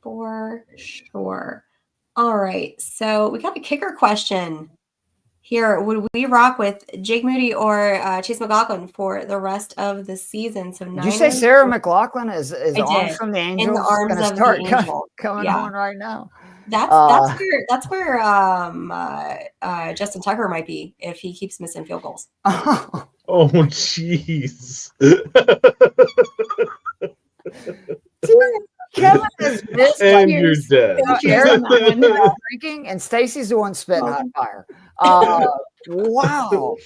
Speaker 1: for sure. All right. So we got a kicker question. Here, would we rock with Jake Moody or Chase McLaughlin for the rest of the season? So
Speaker 3: did you say Sarah McLaughlin is on from the Angels?
Speaker 1: In the arms of the Angels.
Speaker 3: Coming on right now.
Speaker 1: That's where Justin Tucker might be if he keeps missing field goals.
Speaker 2: Oh, jeez.
Speaker 3: Kevin has missed.
Speaker 2: And you're dead.
Speaker 3: Drinking, and Stacy's the one spitting hot fire. Wow.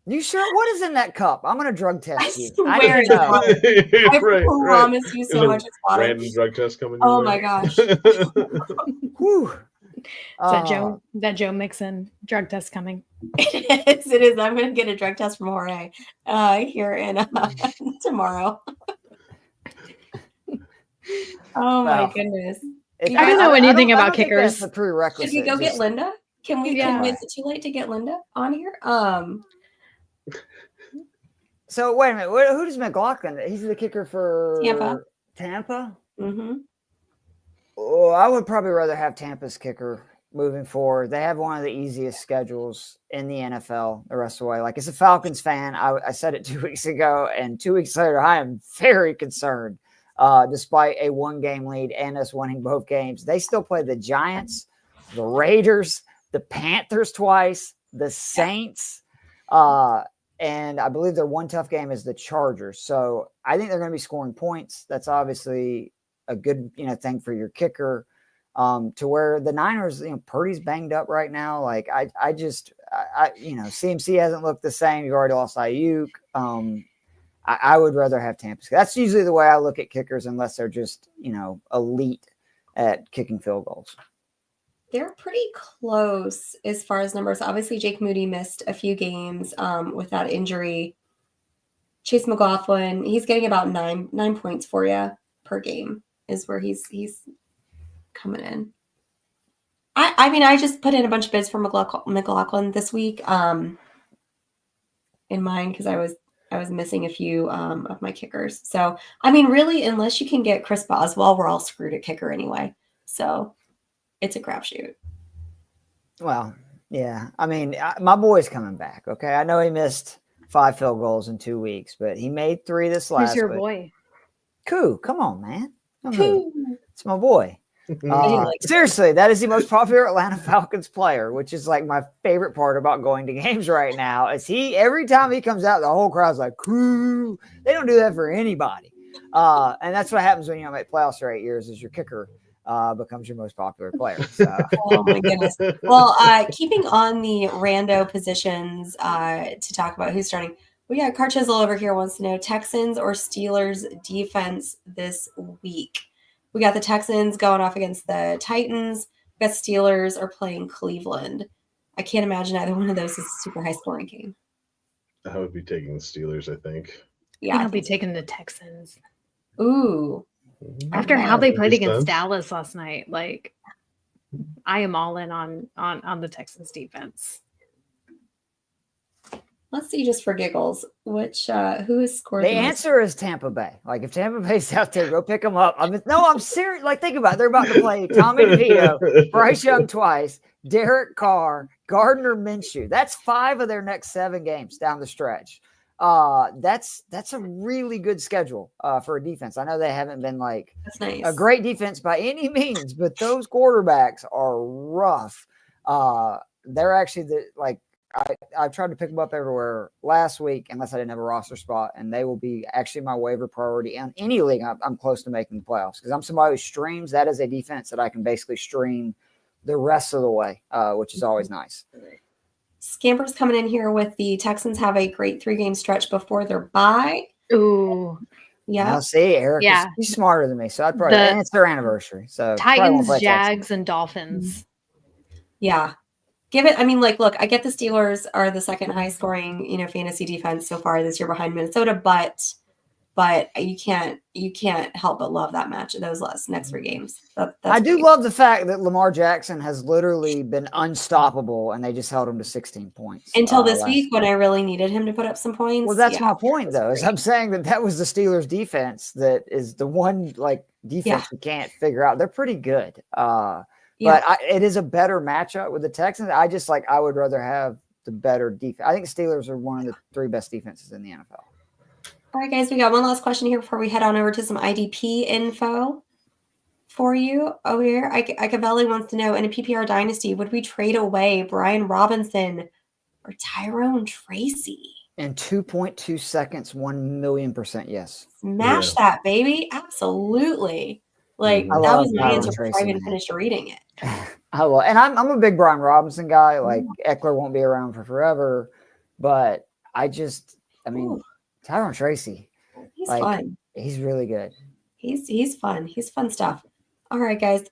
Speaker 3: You sure? What is in that cup? I'm going to drug test you.
Speaker 1: I promise you so much. It's water.
Speaker 2: Random drug test coming.
Speaker 1: Oh my gosh.
Speaker 3: Whew.
Speaker 4: That Joe Mixon drug test coming.
Speaker 1: It is. I'm going to get a drug test from Jorge here in tomorrow. Oh my goodness.
Speaker 4: I don't know anything about kickers.
Speaker 3: The prerequisite.
Speaker 1: Should we go get Linda? Can we? Is it too late to get Linda on here?
Speaker 3: So wait a minute. Who does McLaughlin? He's the kicker for Tampa.
Speaker 1: Mm-hmm.
Speaker 3: Oh, I would probably rather have Tampa's kicker moving forward. They have one of the easiest schedules in the NFL the rest of the way. Like, as a Falcons fan, I said it 2 weeks ago, and 2 weeks later, I am very concerned. Despite a 1-game lead and us winning both games, they still play the Giants, the Raiders, the Panthers twice, the Saints, and I believe their one tough game is the Chargers. So I think they're going to be scoring points. That's obviously a good thing for your kicker. To where the Niners, Purdy's banged up right now. Like I CMC hasn't looked the same. You've already lost Ayuk. I would rather have Tampa. That's usually the way I look at kickers, unless they're just, elite at kicking field goals.
Speaker 1: They're pretty close as far as numbers. Obviously, Jake Moody missed a few games with that injury. Chase McLaughlin, he's getting about nine points for you per game is where he's coming in. I just put in a bunch of bids for McLaughlin this week in mine because I was missing a few of my kickers. So, really, unless you can get Chris Boswell, we're all screwed at kicker anyway. So it's a crapshoot.
Speaker 3: Well, yeah. My boy's coming back. Okay. I know he missed 5 field goals in 2 weeks, but he made 3 this last week.
Speaker 4: Who's your boy?
Speaker 3: Koo, come on, man.
Speaker 1: Koo.
Speaker 3: It's my boy. Seriously, that is the most popular Atlanta Falcons player, which is like my favorite part about going to games right now. Is every time he comes out, the whole crowd's like, "Cool." They don't do that for anybody, and that's what happens when you make playoffs for 8 years. Is your kicker becomes your most popular player. So.
Speaker 1: Oh my goodness! Well, keeping on the rando positions to talk about who's starting. We got Car Chisel over here wants to know Texans or Steelers defense this week. We got the Texans going off against the Titans. We got Steelers are playing Cleveland. I can't imagine either one of those is a super high scoring game.
Speaker 2: I would be taking the Steelers, I think.
Speaker 4: Yeah, I'll be taking the Texans.
Speaker 1: Ooh.
Speaker 4: After how they played against Dallas last night, like I am all in on the Texans defense.
Speaker 1: Let's see, just for giggles, who has scored?
Speaker 3: The answer is Tampa Bay. Like, if Tampa Bay's out there, go pick them up. I'm serious. Like, think about it. They're about to play Tommy DeVito, Bryce Young twice, Derek Carr, Gardner Minshew. That's 5 of their next 7 games down the stretch. That's a really good schedule for a defense. I know they haven't been like
Speaker 1: That's nice.
Speaker 3: A great defense by any means, but those quarterbacks are rough. They're actually I tried to pick them up everywhere last week, unless I didn't have a roster spot, and they will be actually my waiver priority on any league I'm close to making the playoffs, because I'm somebody who streams. That is a defense that I can basically stream the rest of the way, which is always nice.
Speaker 1: Scamper's coming in here with the Texans have a great 3-game stretch before their bye.
Speaker 4: Ooh.
Speaker 1: Yeah.
Speaker 3: I'll see, Eric.
Speaker 4: Yeah.
Speaker 3: He's smarter than me, so I'd probably. And it's their anniversary, so
Speaker 4: Titans, Jags, and Dolphins.
Speaker 1: Yeah. Give it. Look, I get the Steelers are the second highest scoring, fantasy defense so far this year behind Minnesota, but you can't help but love that match. Those next 3 games.
Speaker 3: I do love the fact that Lamar Jackson has literally been unstoppable, and they just held him to 16 points
Speaker 1: until this week when I really needed him to put up some points.
Speaker 3: Well, that's my point, though. Is I'm saying that was the Steelers' defense that is the one defense we can't figure out. They're pretty good. But it is a better matchup with the Texans. I would rather have the better defense. I think Steelers are one of the 3 best defenses in the NFL.
Speaker 1: All right, guys, we got one last question here before we head on over to some IDP info for you over here. Ikevelli wants to know, in a PPR dynasty, would we trade away Brian Robinson or Tyrone Tracy?
Speaker 3: In 2.2 seconds, 1,000,000% yes.
Speaker 1: Smash that, baby. Absolutely. That was my answer before I even finished reading it.
Speaker 3: I will. And I'm a big Brian Robinson guy. Eckler won't be around for forever. But Tyrone Tracy.
Speaker 1: He's fun.
Speaker 3: He's really good.
Speaker 1: He's fun. He's fun stuff. All right, guys.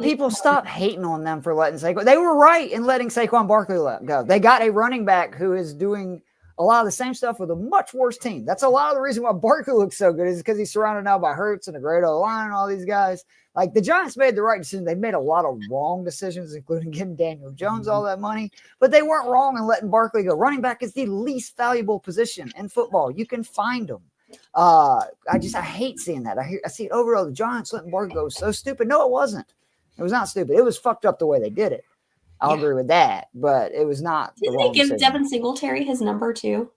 Speaker 3: People stop hating on them for letting Saquon. They were right in letting Saquon Barkley go. They got a running back who is doing a lot of the same stuff with a much worse team. That's a lot of the reason why Barkley looks so good is because he's surrounded now by Hurts and a great O-line and all these guys. The Giants made the right decision. They made a lot of wrong decisions, including giving Daniel Jones all that money, but they weren't wrong in letting Barkley go. Running back is the least valuable position in football. You can find them. I hate seeing that. I see it over all the Giants letting Barkley go. So stupid. No, it wasn't. It was not stupid. It was fucked up the way they did it. I'll agree with that, but it was not.
Speaker 1: Didn't they give Devin Singletary his number too?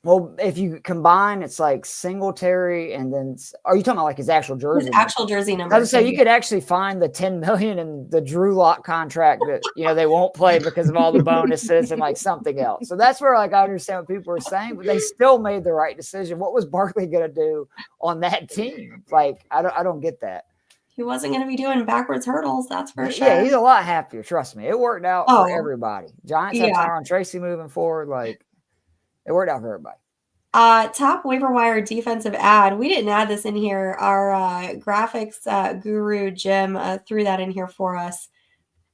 Speaker 3: Well, if you combine, it's like Singletary, and then are you talking about like his actual jersey?
Speaker 1: His actual jersey number.
Speaker 3: I was gonna say you could actually find the $10 million in the Drew Lock contract that they won't play because of all the bonuses and like something else. So that's where like I understand what people are saying, but they still made the right decision. What was Barkley gonna do on that team? Like I don't get that.
Speaker 1: He wasn't going to be doing backwards hurdles, that's for sure.
Speaker 3: Yeah, he's a lot happier. Trust me, it worked out for everybody. Giants have Tyron Tracy moving forward, like. It worked out for everybody.
Speaker 1: Top waiver wire defensive ad. We didn't add this in here. Our graphics guru Jim threw that in here for us.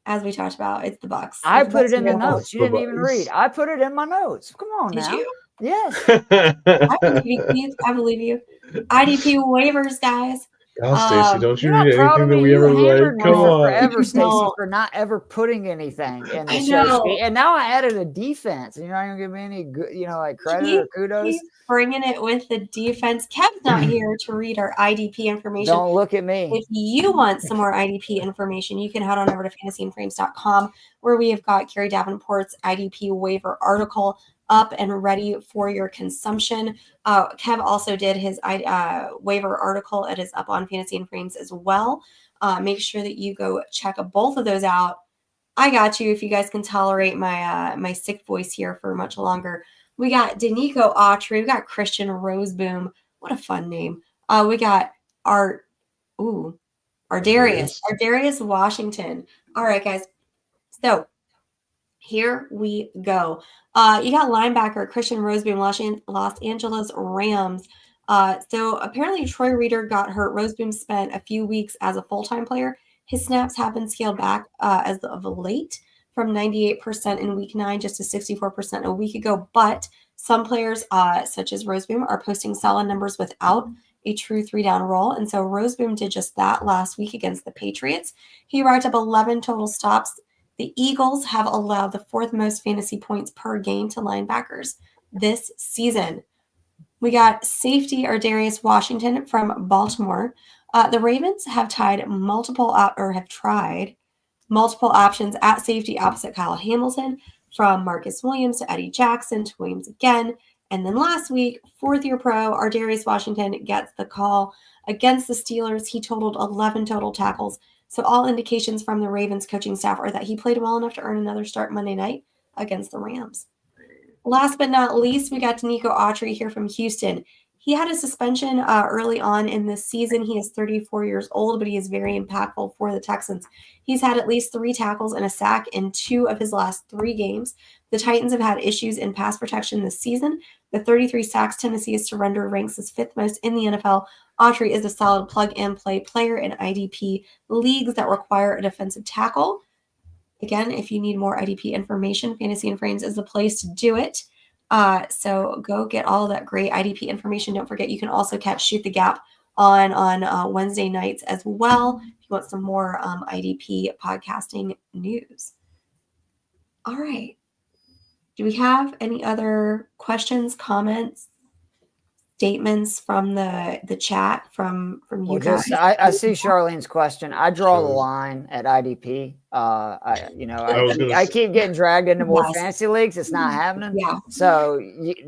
Speaker 1: As we talked about, it's the Bucks.
Speaker 3: I put it in the notes. You didn't even read. I put it in my notes. Come on now.
Speaker 1: Did you?
Speaker 3: Yes.
Speaker 1: I believe you. IDP waivers, guys.
Speaker 2: Stacey, don't you read anything that we ever like? Come on.
Speaker 3: Forever, Stacey, for not ever putting anything in the show. And now I added a defense, and you're not going to give me any good, like credit or kudos.
Speaker 1: He's bringing it with the defense. Kev's not here to read our IDP information.
Speaker 3: Don't look at me.
Speaker 1: If you want some more IDP information, you can head on over to fantasyandframes.com, where we have got Gary Davenport's IDP waiver article up and ready for your consumption. Kev also did his waiver article. It is up on Fantasy and Frames as well. Make sure that you go check both of those out. I got you if you guys can tolerate my my sick voice here for much longer. We got Danico Autry. We got Christian Roseboom. What a fun name. We got Ardarius Washington. All right, guys. So here we go. You got linebacker Christian Roseboom, Los Angeles Rams. So apparently Troy Reader got hurt. Roseboom spent a few weeks as a full-time player. His snaps have been scaled back as of late from 98% in week 9 just to 64% a week ago. But some players, such as Roseboom, are posting solid numbers without a true 3-down role. And so Roseboom did just that last week against the Patriots. He racked up 11 total stops. The Eagles have allowed the 4th most fantasy points per game to linebackers this season. We got safety Ardarius Washington from Baltimore. The Ravens have tried multiple options at safety opposite Kyle Hamilton, from Marcus Williams to Eddie Jackson to Williams again. And then last week, 4th-year pro Ardarius Washington gets the call against the Steelers. He totaled 11 total tackles. So all indications from the Ravens coaching staff are that he played well enough to earn another start Monday night against the Rams. Last but not least, we got Danico Autry here from Houston. He had a suspension early on in this season. He is 34 years old, but he is very impactful for the Texans. He's had at least 3 tackles and a sack in 2 of his last 3 games. The Titans have had issues in pass protection this season. The 33 sacks Tennessee has surrendered ranks as 5th most in the NFL. Autry is a solid plug-and-play player in IDP leagues that require a defensive tackle. Again, if you need more IDP information, Fantasy and Frames is the place to do it. So go get all of that great IDP information. Don't forget, you can also catch Shoot the Gap on Wednesday nights as well if you want some more IDP podcasting news. All right. Do we have any other questions, comments, statements from the chat from you guys?
Speaker 3: I see Charlene's question. I draw the line at IDP. I keep getting dragged into more fantasy leagues. It's not happening. Yeah. So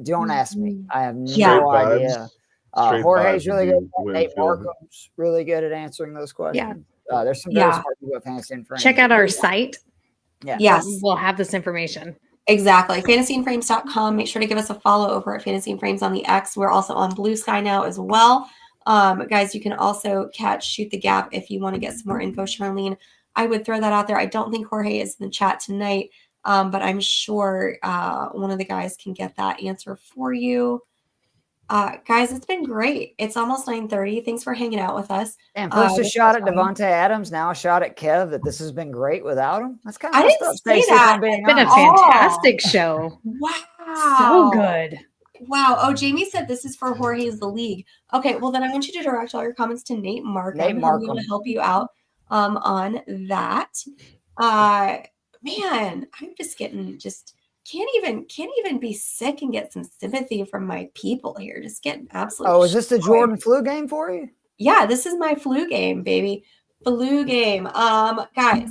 Speaker 3: don't ask me. I have no idea. Jorge's really good. Nate Markham's really good at answering those questions. Yeah. There's some very smart people at Fantasy and Frames.
Speaker 4: Check out our site.
Speaker 1: Yeah. Yes.
Speaker 4: We'll have this information.
Speaker 1: Exactly. Fantasyandframes.com. Make sure to give us a follow over at Fantasy and Frames on the X. We're also on Blue Sky now as well. Guys, you can also catch Shoot the Gap if you want to get some more info, Charlene. I would throw that out there. I don't think Jorge is in the chat tonight, but I'm sure one of the guys can get that answer for you. Guys, it's been great. It's almost 9:30. Thanks for hanging out with us.
Speaker 3: And first a shot at Devontae Adams, now a shot at Kev that this has been great without him. That's kind of
Speaker 1: messed up, Stacey.
Speaker 4: It's been a fantastic show.
Speaker 1: Wow.
Speaker 4: So good.
Speaker 1: Wow. Oh, Jamie said this is for Jorge's The League. Okay, well then I want you to direct all your comments to Nate Markham.
Speaker 3: Nate Markham.
Speaker 1: We want to help you out on that. Man, I'm just getting can't even be sick and get some sympathy from my people here. Just getting absolutely.
Speaker 3: Oh, is this the Jordan flu game for you?
Speaker 1: Yeah, this is my flu game, baby. Flu game. Guys,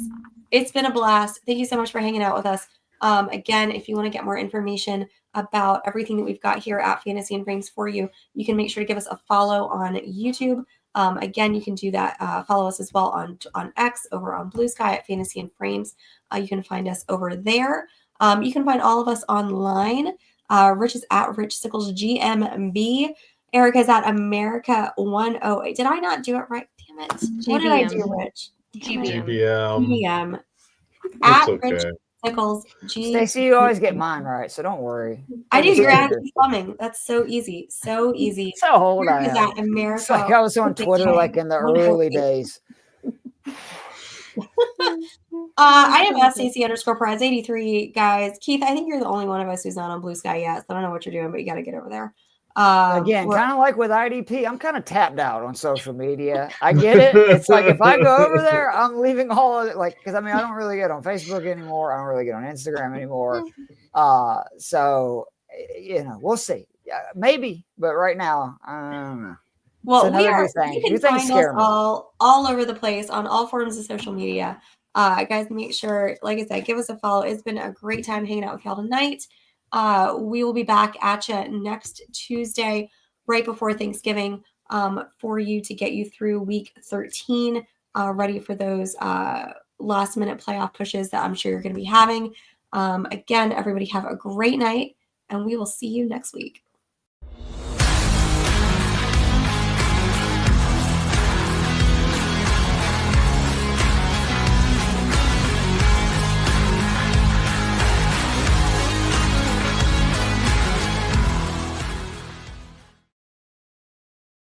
Speaker 1: it's been a blast. Thank you so much for hanging out with us. Again, if you want to get more information about everything that we've got here at Fantasy and Frames for you, you can make sure to give us a follow on YouTube. Again, you can do that. Follow us as well on X, over on Blue Sky at Fantasy and Frames. You can find us over there. You can find all of us online. Rich is at Rich Sickles GMB. Erica's at America 108. Did I not do it right? Damn it. What did I do, Rich? GBM. At
Speaker 2: okay.
Speaker 1: Rich Sickles G.
Speaker 3: Stacey, you always get mine right, so don't worry.
Speaker 1: I do. You're actually plumbing. That's so easy. So easy.
Speaker 3: So old I
Speaker 1: Is
Speaker 3: am.
Speaker 1: that America?
Speaker 3: It's like I was on Twitter like in the early days.
Speaker 1: I am at Stacey_Perez83, guys. Keith, I think you're the only one of us who's not on Blue Sky yet. So I don't know what you're doing, but you got to get over there.
Speaker 3: Again, kind of like with IDP, I'm kind of tapped out on social media. I get it. It's like if I go over there, I'm leaving all of it. Like, because I mean, I don't really get on Facebook anymore. I don't really get on Instagram anymore. So you know, we'll see. Maybe, but right now, I don't know.
Speaker 1: Well, we are. You can find us all over the place on all forms of social media. Guys, make sure, like I said, give us a follow. It's been a great time hanging out with y'all tonight. We will be back at you next Tuesday, right before Thanksgiving, for you to get you through week 13, ready for those last minute playoff pushes that I'm sure you're going to be having. Again, everybody have a great night, and we will see you next week.